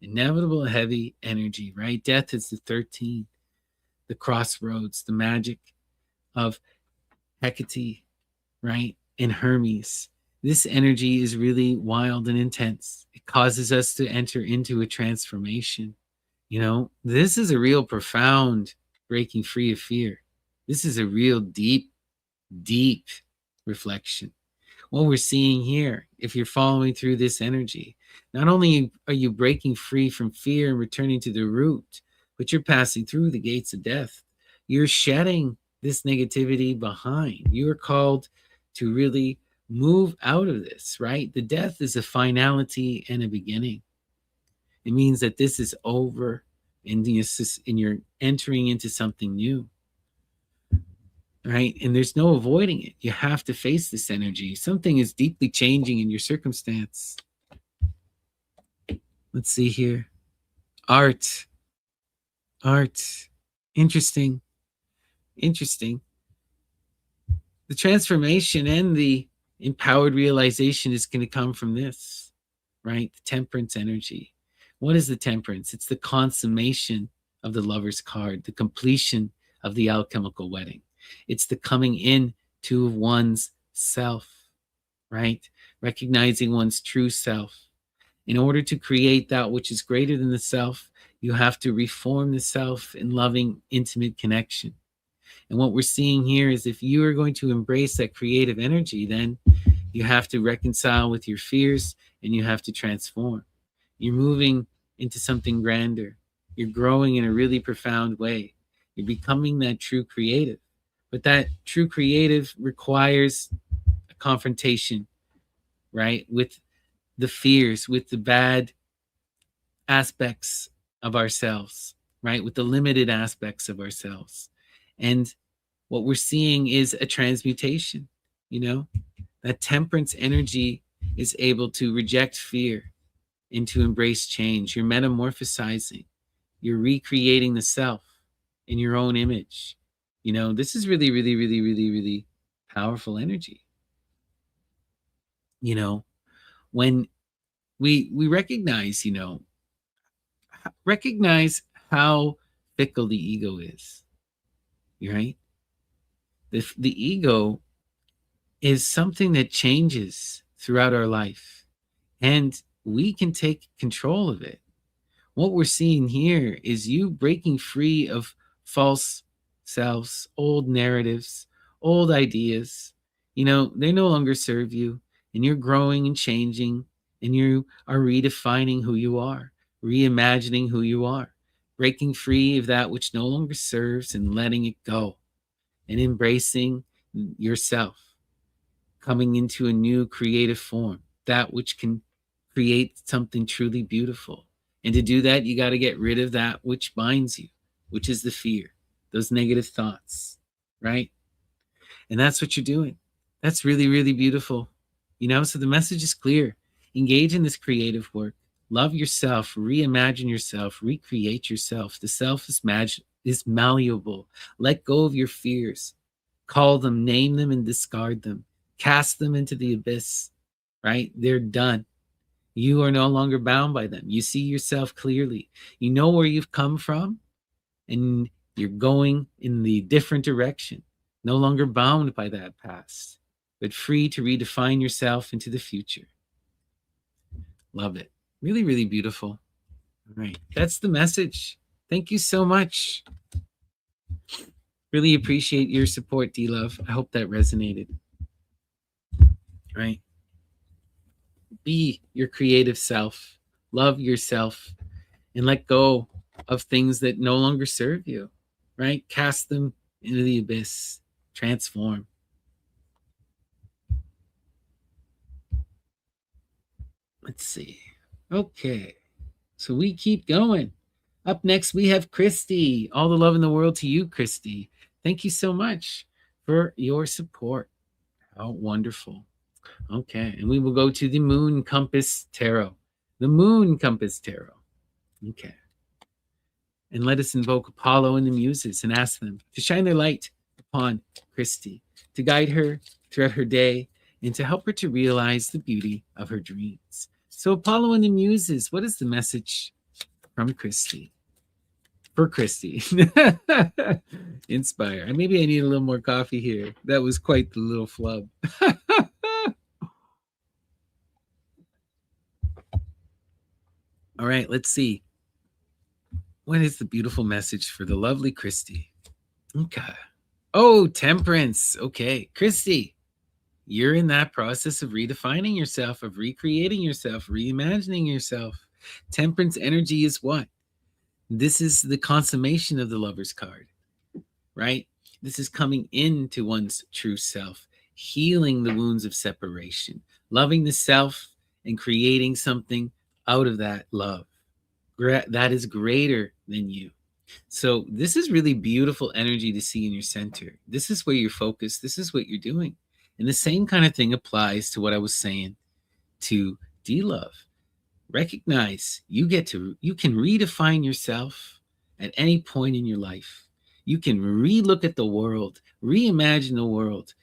Inevitable heavy energy, right? Death is the 13, the crossroads, the magic of Hecate, right? And Hermes. This energy is really wild and intense. It causes us to enter into a transformation. This is a real profound breaking free of fear. This is a real deep, deep reflection. What we're seeing here, if you're following through this energy, not only are you breaking free from fear and returning to the root, but you're passing through the gates of death. You're shedding this negativity behind. You are called to really move out of this, right? The death is a finality and a beginning. It means that this is over and you're entering into something new, right? And there's no avoiding it. You have to face this energy. Something is deeply changing in your circumstance. Let's see here. Art. Interesting. The transformation and the empowered realization is going to come from this, right? The temperance energy. What is the temperance? It's the consummation of the lover's card, the completion of the alchemical wedding. It's the coming in to one's self, right? Recognizing one's true self. In order to create that which is greater than the self, you have to reform the self in loving, intimate connection. And what we're seeing here is if you are going to embrace that creative energy, then you have to reconcile with your fears and you have to transform. You're moving into something grander. You're growing in a really profound way. You're becoming that true creative. But that true creative requires a confrontation, right? With the fears, with the bad aspects of ourselves, right? With the limited aspects of ourselves. And what we're seeing is a transmutation. That temperance energy is able to reject fear and to embrace change. You're metamorphosizing. You're recreating the self in your own image. This is really, really, really, really, really powerful energy. When we recognize, recognize how fickle the ego is, right? The ego is something that changes throughout our life, and we can take control of it. What we're seeing here is you breaking free of false selves, old narratives, old ideas. They no longer serve you, and you're growing and changing, and you are redefining who you are, reimagining who you are, breaking free of that which no longer serves and letting it go, and embracing yourself, coming into a new creative form, that which can create something truly beautiful. And to do that, you got to get rid of that which binds you, which is the fear, those negative thoughts, right? And that's what you're doing. That's really, really beautiful. So the message is clear. Engage in this creative work. Love yourself, reimagine yourself, recreate yourself. The self is malleable. Let go of your fears. Call them, name them, and discard them. Cast them into the abyss, right? They're done. You are no longer bound by them. You see yourself clearly. You know where you've come from, and you're going in the different direction. No longer bound by that past, but free to redefine yourself into the future. Love it. Really, really beautiful. All right. That's the message. Thank you so much. Really appreciate your support, D-Love. I hope that resonated. Right? Be your creative self. Love yourself and let go of things that no longer serve you. Right? Cast them into the abyss. Transform. Let's see. Okay. So we keep going. Up next, we have Christy. All the love in the world to you, Christy. Thank you so much for your support. How wonderful. Okay. And we will go to the Moon Compass Tarot. The Moon Compass Tarot. Okay. And let us invoke Apollo and the Muses and ask them to shine their light upon Christy, to guide her throughout her day, and to help her to realize the beauty of her dreams. So, Apollo and the Muses, what is the message from Christy? For Christy. Inspire. Maybe I need a little more coffee here. That was quite the little flub. All right, let's see. What is the beautiful message for the lovely Christy? Okay. Oh, temperance. Okay. Christy, you're in that process of redefining yourself, of recreating yourself, reimagining yourself. Temperance energy is what? This is the consummation of the Lover's card, right? This is coming into one's true self, healing the wounds of separation, loving the self and creating something out of that love that is greater than you. So this is really beautiful energy to see in your center. This is where you're focused. This is what you're doing. And the same kind of thing applies to what I was saying to D-Love. Recognize you can redefine yourself at any point in your life. You can relook at the world, reimagine the world.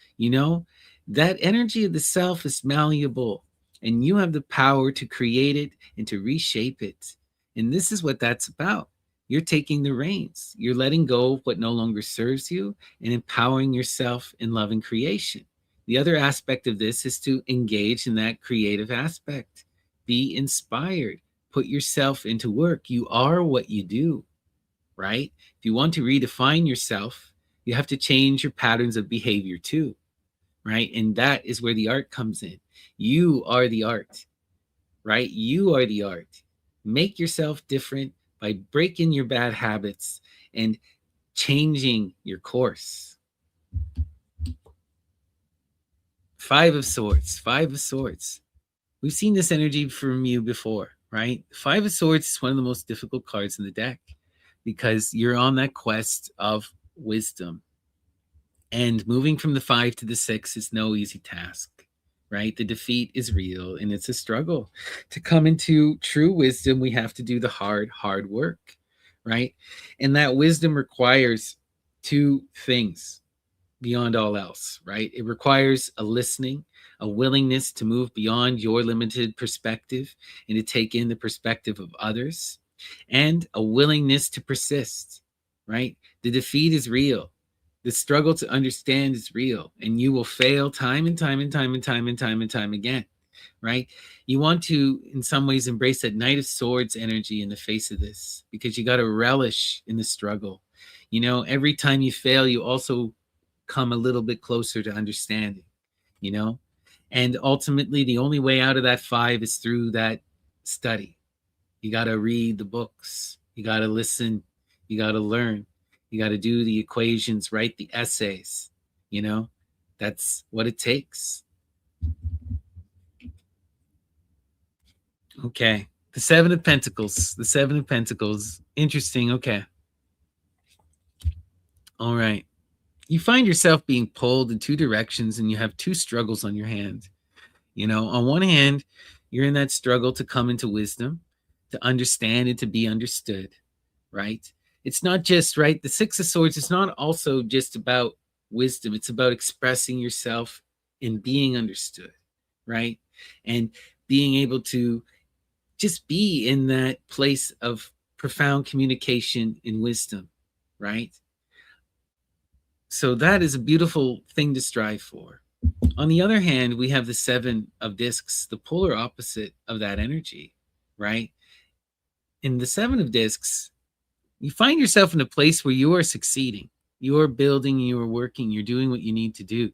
That energy of the self is malleable, and you have the power to create it and to reshape it. And this is what that's about. You're taking the reins. You're letting go of what no longer serves you and empowering yourself in love and creation. The other aspect of this is to engage in that creative aspect. Be inspired. Put yourself into work. You are what you do, right? If you want to redefine yourself, you have to change your patterns of behavior too, right? And that is where the art comes in. You are the art, right? You are the art. Make yourself different by breaking your bad habits and changing your course. Five of Swords. We've seen this energy from you before, right? Five of Swords is one of the most difficult cards in the deck because you're on that quest of wisdom. And moving from the 5 to the 6 is no easy task, right? The defeat is real and it's a struggle. To come into true wisdom, we have to do the hard work, right? And that wisdom requires two things beyond all else, right? It requires a listening, a willingness to move beyond your limited perspective and to take in the perspective of others, and a willingness to persist, right? The defeat is real, The struggle to understand is real, and you will fail time and time and time and time and time and time again, right? You want to, in some ways, embrace that Knight of Swords energy in the face of this, because you got to relish in the struggle. You know, every time you fail, you also come a little bit closer to understanding, you know? And ultimately, the only way out of that 5 is through that study. You got to read the books, you got to listen, you got to learn, you got to do the equations, write the essays, you know? That's what it takes. Okay. The 7 of Pentacles. The 7 of Pentacles. Interesting. Okay. All right. You find yourself being pulled in 2 directions and you have 2 struggles on your hand. You know, on one hand, you're in that struggle to come into wisdom, to understand and to be understood, right? It's not just, right? The 6 of Swords is not also just about wisdom. It's about expressing yourself and being understood, right? And being able to just be in that place of profound communication and wisdom, right? So that is a beautiful thing to strive for. On the other hand, we have the 7 of Discs, the polar opposite of that energy, right? In the 7 of Discs, you find yourself in a place where you are succeeding, you are building, you are working, you're doing what you need to do,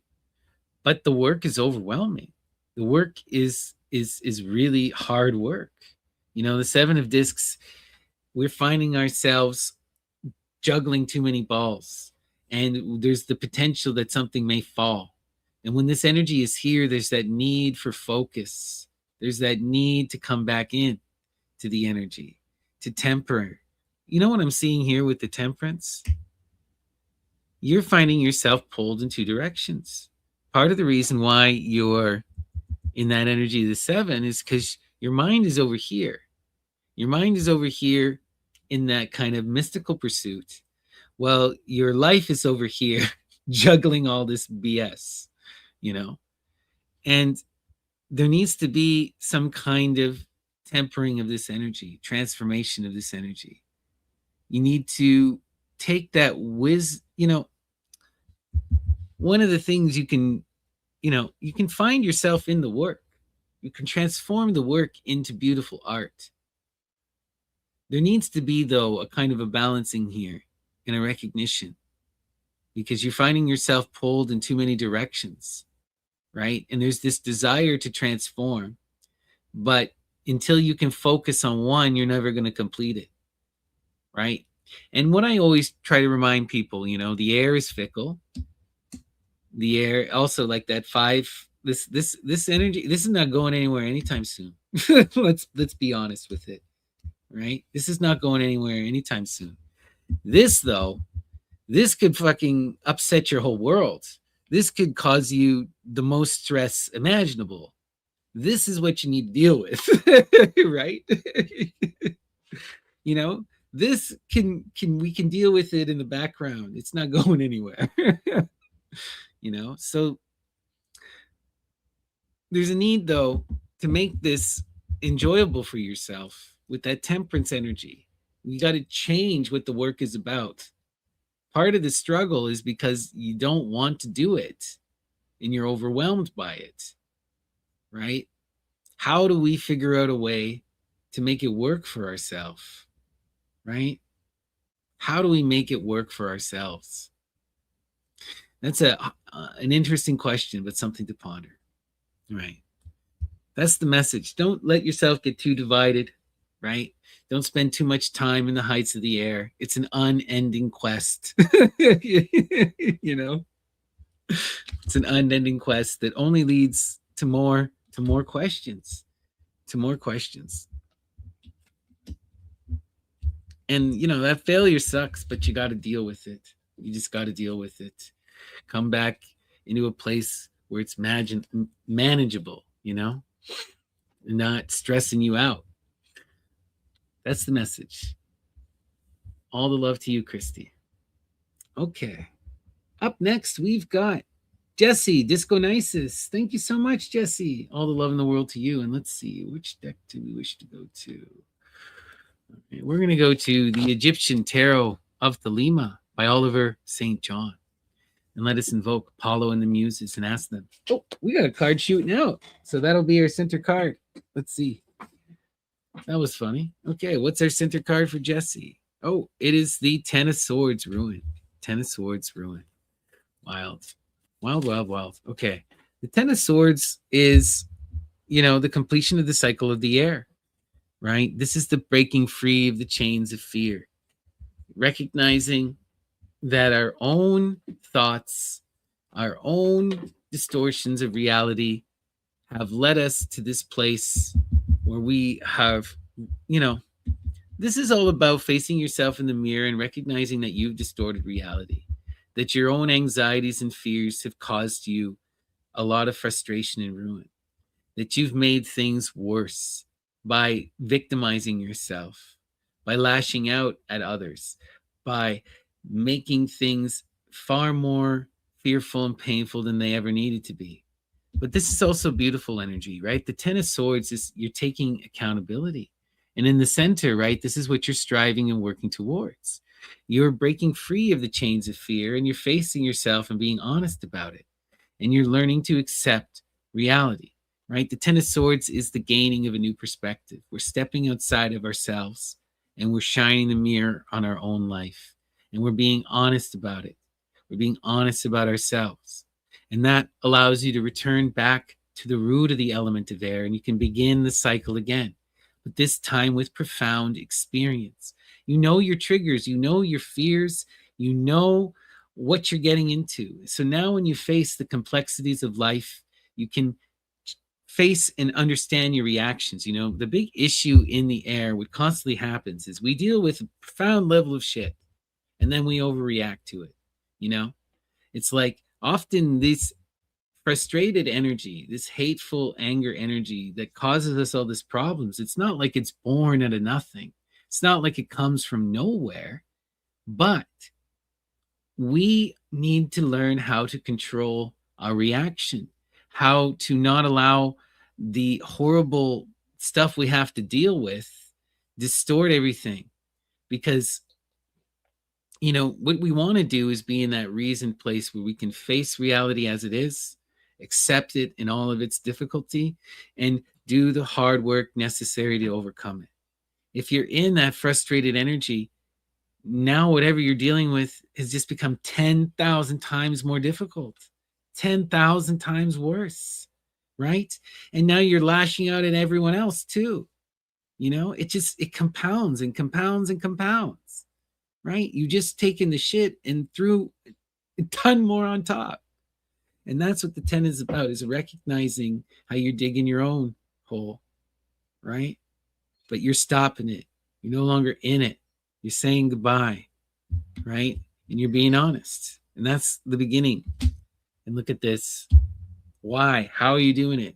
but the work is overwhelming. The work is really hard work. You know, the 7 of Discs, we're finding ourselves juggling too many balls, and there's the potential that something may fall. And when this energy is here, there's that need for focus. There's that need to come back in to the energy, to temper. You know what I'm seeing here with the Temperance? You're finding yourself pulled in 2 directions. Part of the reason why you're in that energy of the 7 is because your mind is over here. Your mind is over here in that kind of mystical pursuit. Well, your life is over here juggling all this BS, you know? And there needs to be some kind of tempering of this energy, transformation of this energy. You need to take that you know, one of the things you can, you can find yourself in the work. You can transform the work into beautiful art. There needs to be, though, a kind of a balancing here and a recognition, because you're finding yourself pulled in too many directions, right? And there's this desire to transform, but until you can focus on one, you're never going to complete it, right? And what I always try to remind people, you know, the air is fickle. The air also, like that 5, this energy, this is not going anywhere anytime soon. let's be honest with it, right? This is not going anywhere anytime soon. This, though, this could fucking upset your whole world. This could cause you the most stress imaginable. This is what you need to deal with, right? You know, this we can deal with it in the background. It's not going anywhere. You know, so there's a need, though, to make this enjoyable for yourself with that Temperance energy. You got to change what the work is about. Part of the struggle is because you don't want to do it and you're overwhelmed by it, right? How do we figure out a way to make it work for ourselves, right? How do we make it work for ourselves? That's an interesting question, but something to ponder, right? That's the message. Don't let yourself get too divided, right? Don't spend too much time in the heights of the air. It's an unending quest. You know, it's an unending quest that only leads to more questions, to more questions. And, you know, that failure sucks, but you got to deal with it. You just got to deal with it. Come back into a place where it's manageable, you know, not stressing you out. That's the message. All the love to you, Christy. Okay. Up next, we've got Jesse, Disco Nisus. Thank you so much, Jesse. All the love in the world to you. And let's see, which deck do we wish to go to? Okay, we're going to go to the Egyptian Tarot of Thelema by Oliver St. John. And let us invoke Apollo and the Muses and ask them. Oh, we got a card shooting out. So that'll be our center card. Let's see. That was funny. Okay, what's our center card for Jesse? Oh, it is the Ten of Swords Ruin. Ten of Swords Ruin. Wild. Wild, wild, wild. Okay. The Ten of Swords is, the completion of the cycle of the air, right? This is the breaking free of the chains of fear. Recognizing that our own thoughts, our own distortions of reality have led us to this place where we have, this is all about facing yourself in the mirror and recognizing that you've distorted reality, that your own anxieties and fears have caused you a lot of frustration and ruin, that you've made things worse by victimizing yourself, by lashing out at others, by making things far more fearful and painful than they ever needed to be. But this is also beautiful energy, right? The Ten of Swords is you're taking accountability. And in the center, right, this is what you're striving and working towards. You're breaking free of the chains of fear and you're facing yourself and being honest about it. And you're learning to accept reality, right? The Ten of Swords is the gaining of a new perspective. We're stepping outside of ourselves and we're shining the mirror on our own life. And we're being honest about it. We're being honest about ourselves. And that allows you to return back to the root of the element of air and you can begin the cycle again, but this time with profound experience. You know your triggers, you know your fears, you know what you're getting into. So now when you face the complexities of life, you can face and understand your reactions. The big issue in the air, what constantly happens is we deal with a profound level of shit and then we overreact to it. It's like often this frustrated energy, this hateful anger energy that causes us all these problems, it's not like it's born out of nothing. It's not like it comes from nowhere, but we need to learn how to control our reaction, how to not allow the horrible stuff we have to deal with distort everything. Because what we want to do is be in that reasoned place where we can face reality as it is, accept it in all of its difficulty, and do the hard work necessary to overcome it. If you're in that frustrated energy, now whatever you're dealing with has just become 10,000 times more difficult, 10,000 times worse, right? And now you're lashing out at everyone else too. It compounds and compounds and compounds, right? You just taken the shit and threw a ton more on top. And that's what the 10 is about, is recognizing how you're digging your own hole, right? But you're stopping it. You're no longer in it. You're saying goodbye, right? And you're being honest. And that's the beginning. And look at this. Why? How are you doing it?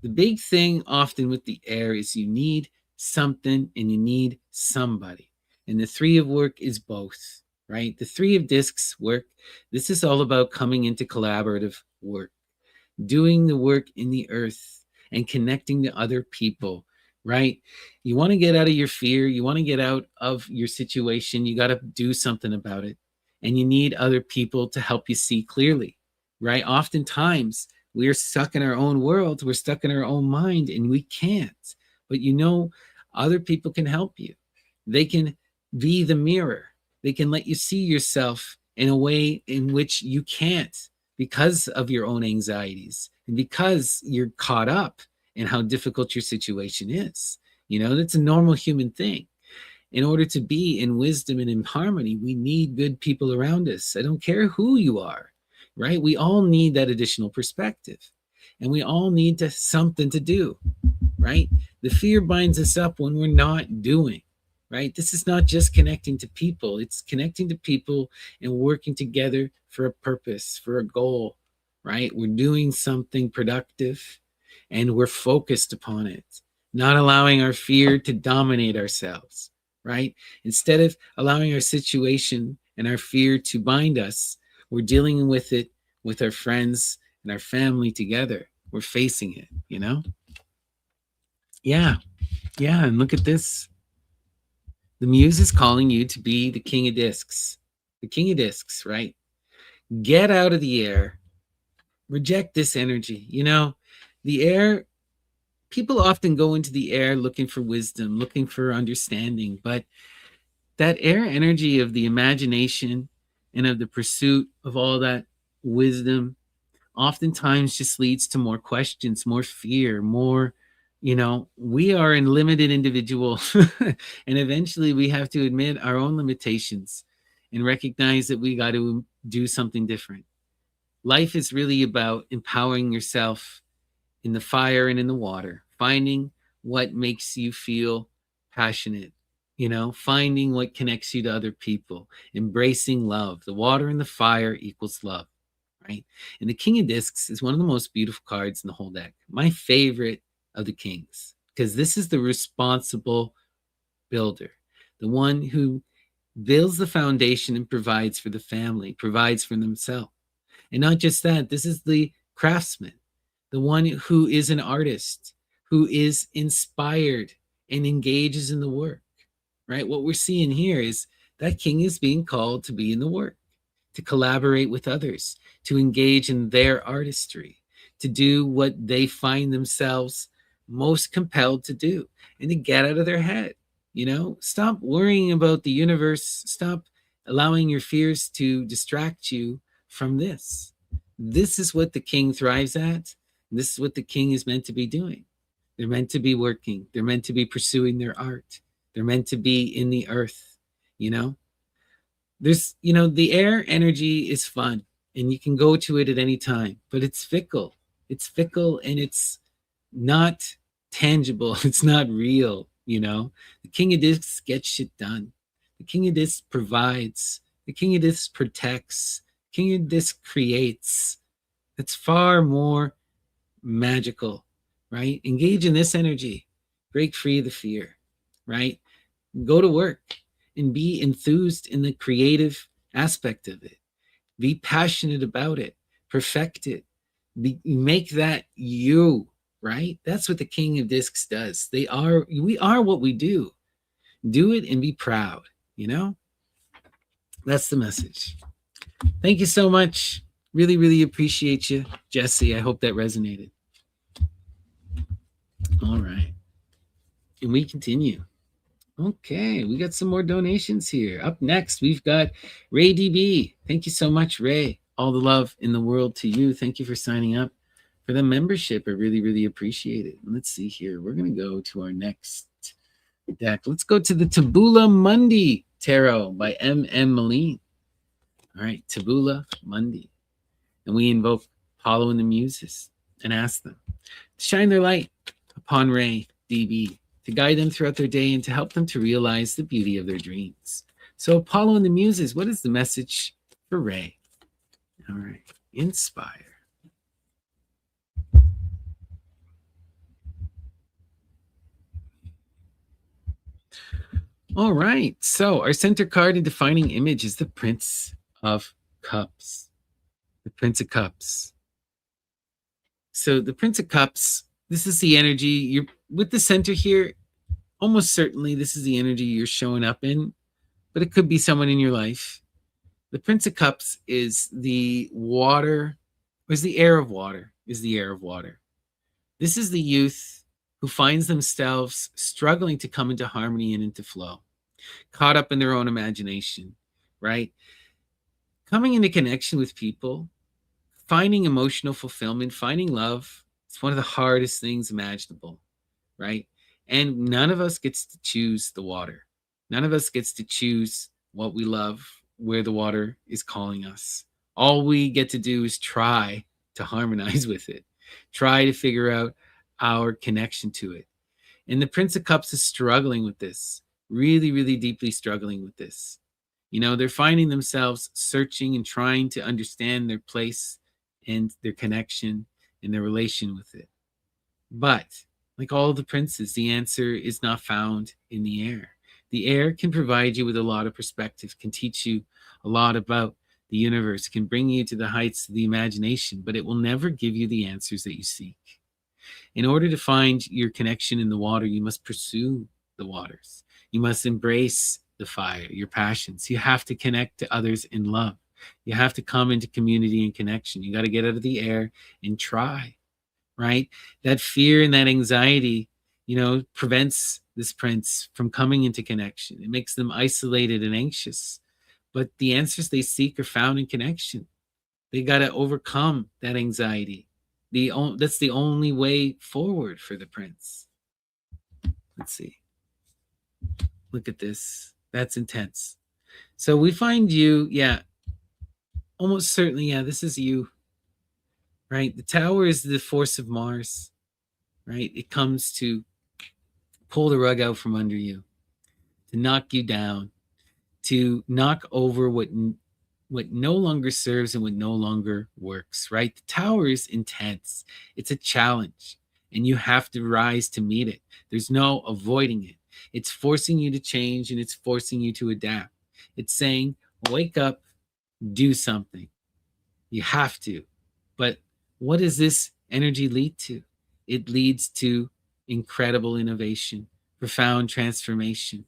The big thing often with the air is you need something and you need somebody. And the three of work is both, right? The three of discs work. This is all about coming into collaborative work, doing the work in the earth and connecting to other people, right? You want to get out of your fear. You want to get out of your situation. You got to do something about it. And you need other people to help you see clearly, right? Oftentimes, we're stuck in our own world. We're stuck in our own mind and we can't. But other people can help you. They can be the mirror. They can let you see yourself in a way in which you can't because of your own anxieties and because you're caught up in how difficult your situation is. That's a normal human thing. In order to be in wisdom and in harmony, we need good people around us. I don't care who you are, right? We all need that additional perspective and we all need something to do, right? The fear binds us up when we're not doing. Right? This is not just connecting to people. It's connecting to people and working together for a purpose, for a goal, right? We're doing something productive and we're focused upon it, not allowing our fear to dominate ourselves, right? Instead of allowing our situation and our fear to bind us, we're dealing with it with our friends and our family together. We're facing it, Yeah. And look at this. The Muse is calling you to be the king of discs. The king of discs, right? Get out of the air. Reject this energy. The air, people often go into the air looking for wisdom, looking for understanding, but that air energy of the imagination and of the pursuit of all that wisdom oftentimes just leads to more questions, more fear, more, we are a limited individual. And eventually we have to admit our own limitations and recognize that we got to do something different. Life is really about empowering yourself in the fire and in the water, finding what makes you feel passionate, finding what connects you to other people, embracing love. The water and the fire equals love, right? And the King of Discs is one of the most beautiful cards in the whole deck. My favorite of the Kings, because this is the responsible builder, the one who builds the foundation and provides for the family, provides for themselves. And not just that, this is the craftsman, the one who is an artist, who is inspired and engages in the work, right? What we're seeing here is that king is being called to be in the work, to collaborate with others, to engage in their artistry, to do what they find themselves most compelled to do, and to get out of their head. Stop worrying about the universe. Stop allowing your fears to distract you from this. This is what the king thrives at. This is what the king is meant to be doing. They're meant to be working. They're meant to be pursuing their art. They're meant to be in the earth. The air energy is fun and you can go to it at any time, but it's fickle. It's fickle and it's not tangible. It's not real. The King of Discs gets shit done. The King of Discs provides. The King of Discs protects. King of Discs creates. It's far more magical, right? Engage in this energy. Break free of the fear, right? Go to work and be enthused in the creative aspect of it. Be passionate about it. Perfect it. Make that you, right? That's what the King of Discs does. We are what we do. Do it and be proud, That's the message. Thank you so much. Really, really appreciate you, Jesse. I hope that resonated. All right. And we continue. Okay, we got some more donations here. Up next, we've got Ray DB. Thank you so much, Ray. All the love in the world to you. Thank you for signing up for the membership. I really, really appreciate it. Let's see here. We're going to go to our next deck. Let's go to the Tabula Mundi Tarot by M.M. Moline. All right, Tabula Mundi. And we invoke Apollo and the Muses and ask them to shine their light upon Ray DB, to guide them throughout their day and to help them to realize the beauty of their dreams. So Apollo and the Muses, what is the message for Ray? All right, inspire. All right, so our center card and defining image is the Prince of Cups. The Prince of Cups. So the Prince of Cups, this is the energy. You're with the center here. Almost certainly this is the energy you're showing up in, but it could be someone in your life. The Prince of Cups is the water, or is the air of water, is the air of water. This is the youth who finds themselves struggling to come into harmony and into flow, caught up in their own imagination, right? Coming into connection with people, finding emotional fulfillment, finding love, it's one of the hardest things imaginable, right? And none of us gets to choose the water. None of us gets to choose what we love, where the water is calling us. All we get to do is try to harmonize with it, try to figure out our connection to it. And the Prince of Cups is struggling with this, really, really deeply struggling with this. They're finding themselves searching and trying to understand their place and their connection and their relation with it. But like all the princes, the answer is not found in the air. The air can provide you with a lot of perspective, can teach you a lot about the universe, can bring you to the heights of the imagination, but it will never give you the answers that you seek. In order to find your connection in the water, you must pursue the waters. You must embrace the fire, your passions. You have to connect to others in love. You have to come into community and connection. You got to get out of the air and try, right? That fear and that anxiety, prevents this prince from coming into connection. It makes them isolated and anxious. But the answers they seek are found in connection. They got to overcome that anxiety. That's the only way forward for the prince. Let's see. Look at this. That's intense. So we find you, yeah, almost certainly, yeah, this is you, right? The tower is the force of Mars, right? It comes to pull the rug out from under you, to knock you down, to knock over what no longer serves and what no longer works, right? The tower is intense. It's a challenge, and you have to rise to meet it. There's no avoiding it. It's forcing you to change, and it's forcing you to adapt. It's saying, wake up, do something. You have to. But what does this energy lead to? It leads to incredible innovation, profound transformation,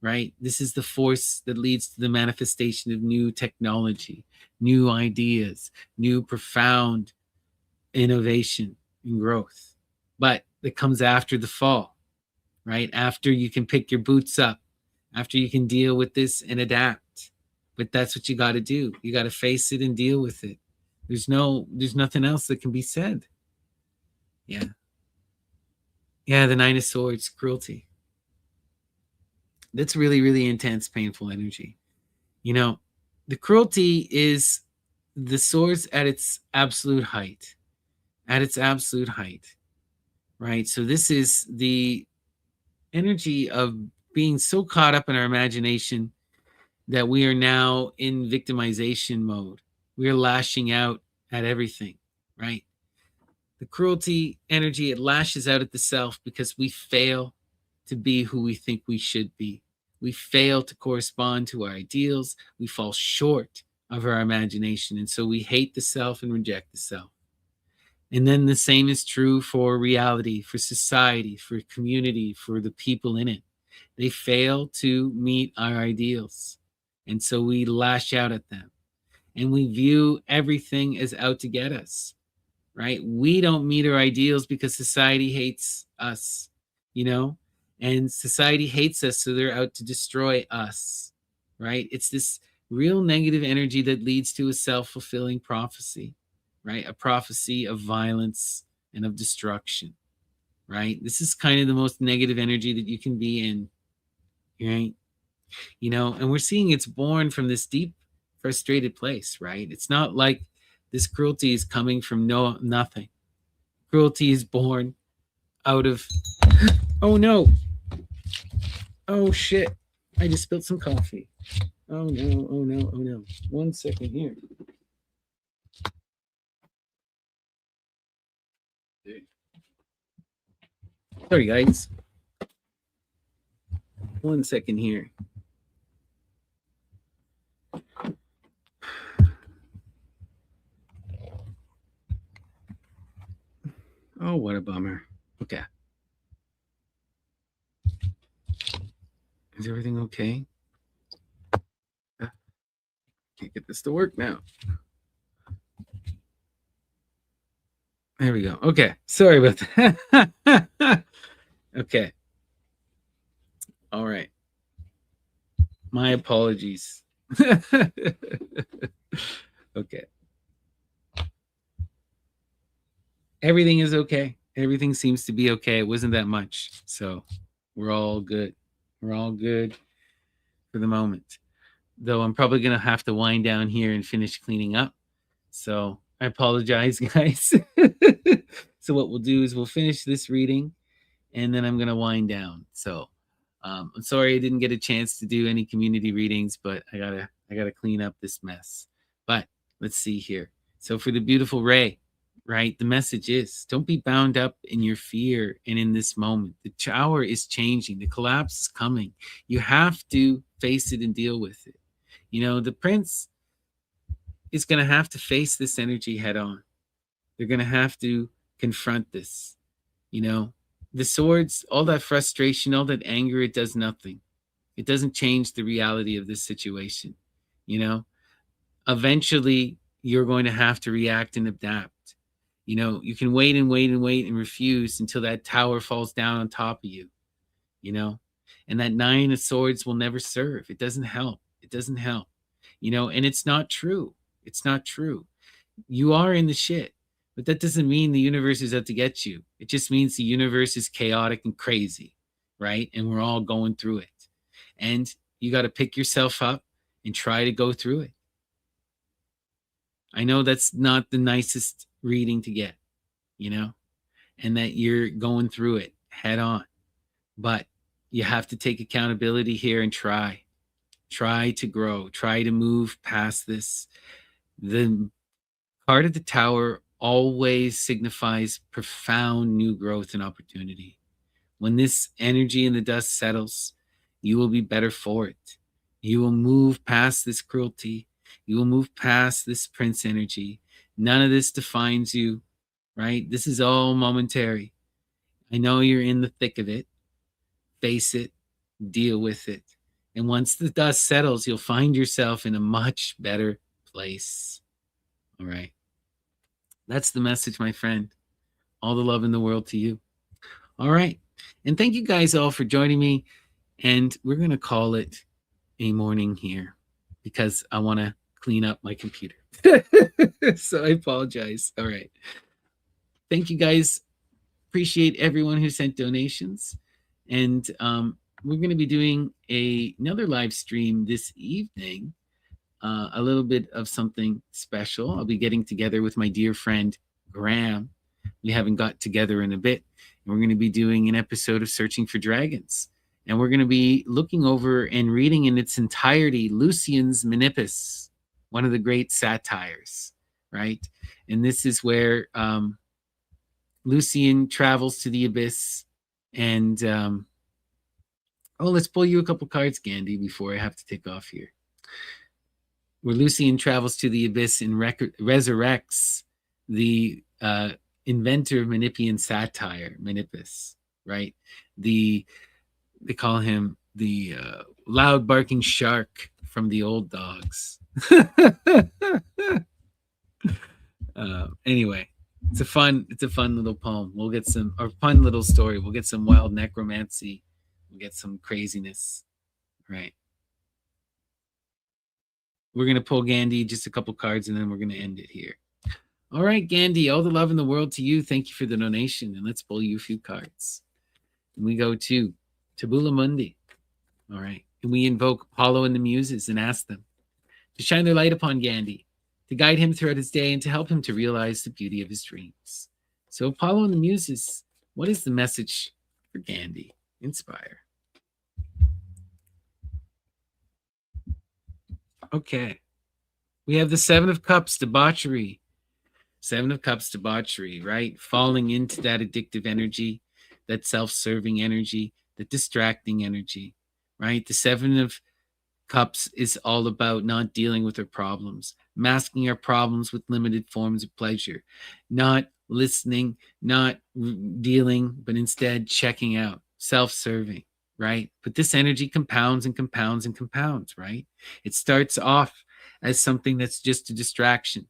right? This is the force that leads to the manifestation of new technology, new ideas, new profound innovation and growth. But it comes after the fall, right? After you can pick your boots up, after you can deal with this and adapt. But that's what you got to do. You got to face it and deal with it. There's nothing else that can be said. Yeah. Yeah, the Nine of Swords, cruelty. That's really, really intense, painful energy. The cruelty is the swords at its absolute height. At its absolute height. Right? So this is the energy of being so caught up in our imagination that we are now in victimization mode. We are lashing out at everything, right? The cruelty energy, it lashes out at the self because we fail to be who we think we should be. We fail to correspond to our ideals. We fall short of our imagination. And so we hate the self and reject the self. And then the same is true for reality, for society, for community, for the people in it. They fail to meet our ideals. And so we lash out at them. And we view everything as out to get us, right? We don't meet our ideals because society hates us, and society hates us, so they're out to destroy us, right? It's this real negative energy that leads to a self-fulfilling prophecy, right? A prophecy of violence and of destruction, right? This is kind of the most negative energy that you can be in, right? And we're seeing it's born from this deep, frustrated place, right? It's not like this cruelty is coming from nothing. Cruelty is born out of, oh no, oh shit, I just spilled some coffee. Oh no, oh no, oh no. 1 second here. Sorry, guys. 1 second here. Oh, what a bummer. Okay. Is everything okay? Can't get this to work now. There we go. Okay. Sorry about that. Okay. All right. My apologies. Okay. Everything is okay. Everything seems to be okay. It wasn't that much. So we're all good. We're all good for the moment. Though I'm probably going to have to wind down here and finish cleaning up. So I apologize, guys. So what we'll do is we'll finish this reading and then I'm going to wind down. So I'm sorry I didn't get a chance to do any community readings, but I gotta clean up this mess. But let's see here. So for the beautiful Ray, right? The message is don't be bound up in your fear and in this moment. The tower is changing. The collapse is coming. You have to face it and deal with it. The prince is going to have to face this energy head on. They're going to have to confront this. The swords, all that frustration, all that anger, it does nothing. It doesn't change the reality of this situation. eventually you're going to have to react and adapt. You can wait and wait and wait and refuse until that tower falls down on top of you, you know? And that nine of swords will never serve. It doesn't help. It doesn't help. And it's not true. It's not true. You are in the shit, but that doesn't mean the universe is out to get you. It just means the universe is chaotic and crazy, right? And we're all going through it. And you got to pick yourself up and try to go through it. I know that's not the nicest reading to get, and that you're going through it head on. But you have to take accountability here and try to grow, try to move past this. The card of the tower always signifies profound new growth and opportunity. When this energy in the dust settles, you will be better for it. You will move past this cruelty. You will move past this prince energy. None of this defines you, right? This is all momentary. I know you're in the thick of it. Face it, deal with it. And once the dust settles, you'll find yourself in a much better place. All right. That's the message, my friend. All the love in the world to you. All right. And thank you guys all for joining me. And we're going to call it a morning here because I want to clean up my computer. So I apologize. All right. Thank you guys. Appreciate everyone who sent donations. And we're going to be doing another live stream this evening, a little bit of something special. I'll be getting together with my dear friend, Graham. We haven't got together in a bit. And we're going to be doing an episode of Searching for Dragons. And we're going to be looking over and reading in its entirety Lucian's Menippus, one of the great satires, right? And this is where Lucian travels to the abyss and let's pull you a couple cards, Gandhi, before I have to take off here. Where Lucian travels to the abyss and resurrects the inventor of Menippean satire, Menippus, right? They call him the loud barking shark from the old dogs. Anyway, it's a fun little poem. We'll get some, or fun little story. We'll get some wild necromancy. We'll get some craziness, right? We're going to pull Gandhi just a couple cards and then we're going to end it here. All right, Gandhi, all the love in the world to you. Thank you for the donation. And let's pull you a few cards. And we go to Tabula Mundi. All right. And we invoke Apollo and the Muses and ask them to shine their light upon Gandhi, to guide him throughout his day and to help him to realize the beauty of his dreams. So Apollo and the Muses, what is the message for Gandhi? Inspire. Okay. We have the Seven of Cups, debauchery. Seven of Cups, debauchery, right? Falling into that addictive energy, that self-serving energy, the distracting energy, right? The Seven of Cups is all about not dealing with our problems, masking our problems with limited forms of pleasure, not listening, not dealing, but instead checking out, self-serving, right? But this energy compounds and compounds and compounds, right? It starts off as something that's just a distraction,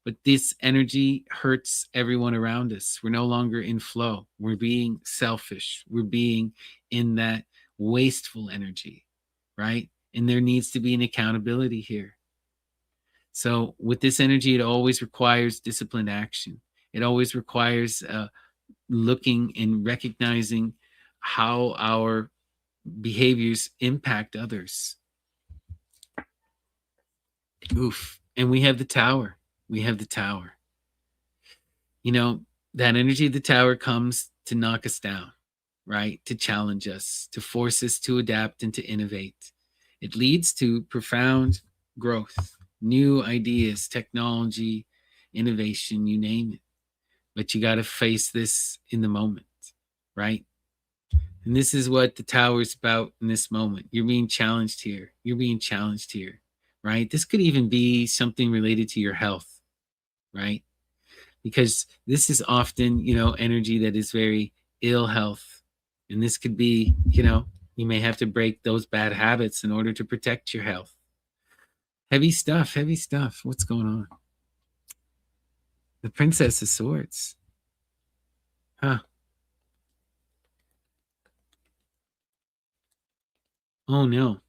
but this energy hurts everyone around us. We're no longer in flow. We're being selfish. We're being in that wasteful energy, right? And there needs to be an accountability here. So with this energy, it always requires disciplined action. It always requires looking and recognizing how our behaviors impact others. Oof. And we have the tower. We have the tower. That energy of the tower comes to knock us down, right? To challenge us, to force us to adapt and to innovate. It leads to profound growth, new ideas, technology, innovation, you name it. But you got to face this in the moment, right? And this is what the tower is about in this moment. You're being challenged here. You're being challenged here, right? This could even be something related to your health, right? Because this is often, energy that is very ill health. And this could be, you may have to break those bad habits in order to protect your health. Heavy stuff, heavy stuff. What's going on? The Princess of Swords. Huh. Oh no.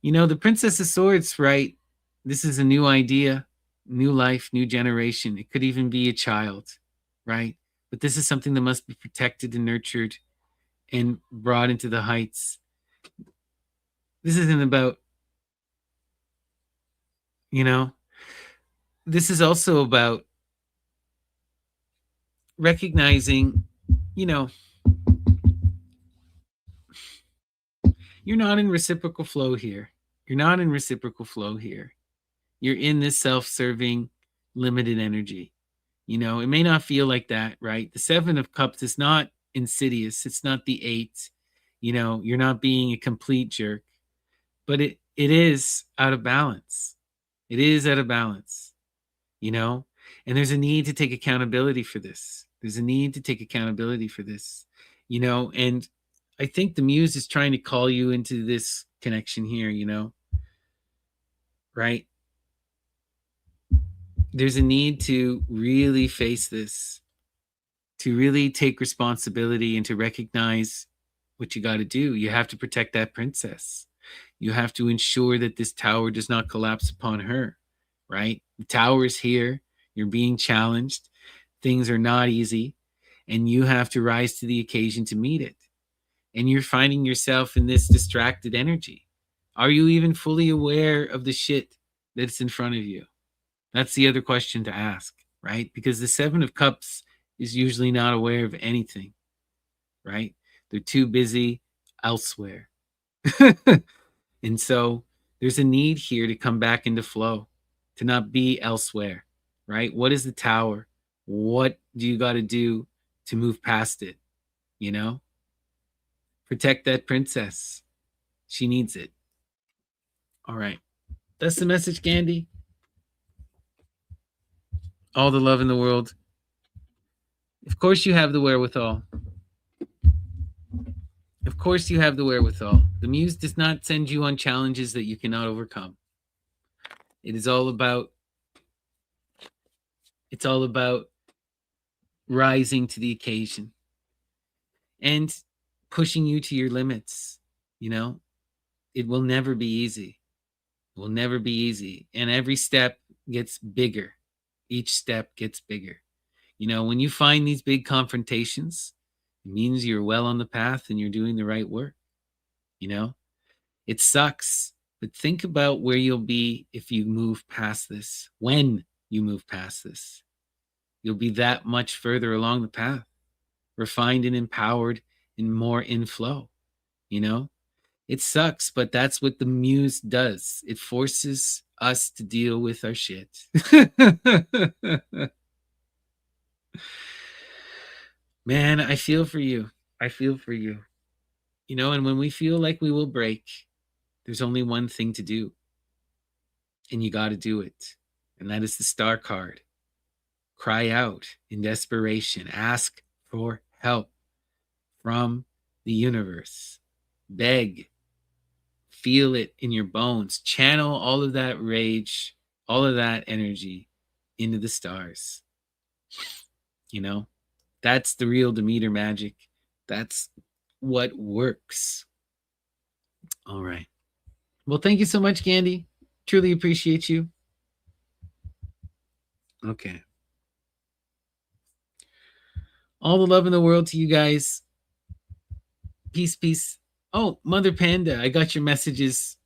The Princess of Swords, right? This is a new idea, new life, new generation. It could even be a child, right? But this is something that must be protected and nurtured and brought into the heights. This isn't about, you know, this is also about recognizing, you know, you're not in reciprocal flow here. You're not in reciprocal flow here. You're in this self serving, limited energy. It may not feel like that, right? The Seven of Cups is not insidious. It's not the eight. You're not being a complete jerk, but it is out of balance. It is out of balance, you know? And there's a need to take accountability for this. There's a need to take accountability for this, and I think the muse is trying to call you into this connection here, right? There's a need to really face this, to really take responsibility and to recognize what you got to do. You have to protect that princess. You have to ensure that this tower does not collapse upon her, right? The tower is here. You're being challenged. Things are not easy, and you have to rise to the occasion to meet it. And you're finding yourself in this distracted energy. Are you even fully aware of the shit that's in front of you? That's the other question to ask, right? Because the Seven of Cups is usually not aware of anything, right? They're too busy elsewhere. And so there's a need here to come back into flow, to not be elsewhere, right? What is the tower? What do you got to do to move past it? You know, protect that princess. She needs it. All right. That's the message, Gandhi. All the love in the world. Of course, you have the wherewithal. Of course, you have the wherewithal. The muse does not send you on challenges that you cannot overcome. It is all about, it's all about rising to the occasion and pushing you to your limits. You know, it will never be easy. It will never be easy. And every step gets bigger. Each step gets bigger. When you find these big confrontations, it means you're well on the path and you're doing the right work. You know, it sucks, but think about where you'll be if you move past this. When you move past this, you'll be that much further along the path, refined and empowered and more in flow. You know, it sucks, but that's what the muse does. It forces us to deal with our shit. Man, I feel for you. I feel for you. And when we feel like we will break, there's only one thing to do, and you got to do it. And that is the star card. Cry out in desperation. Ask for help from the universe. Beg. Feel it in your bones. Channel all of that rage, all of that energy into the stars. That's the real Demeter magic. That's what works. All right. Well, thank you so much, Gandhi. Truly appreciate you. Okay. All the love in the world to you guys. Peace, peace. Oh, Mother Panda, I got your messages.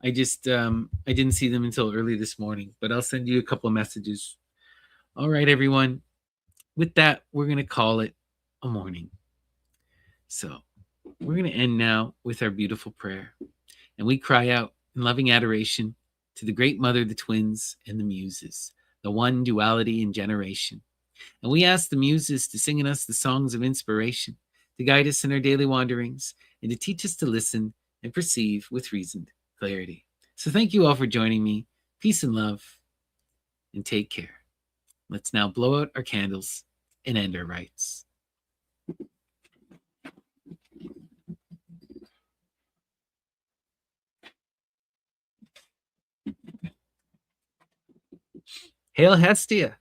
I didn't see them until early this morning, but I'll send you a couple of messages. All right, everyone. With that, we're going to call it a morning. So we're going to end now with our beautiful prayer. And we cry out in loving adoration to the great mother, the twins, and the muses, the one duality in generation. And we ask the muses to sing in us the songs of inspiration, to guide us in our daily wanderings, and to teach us to listen and perceive with reasoned clarity. So thank you all for joining me. Peace and love, and take care. Let's now blow out our candles and end our rites. Hail Hestia.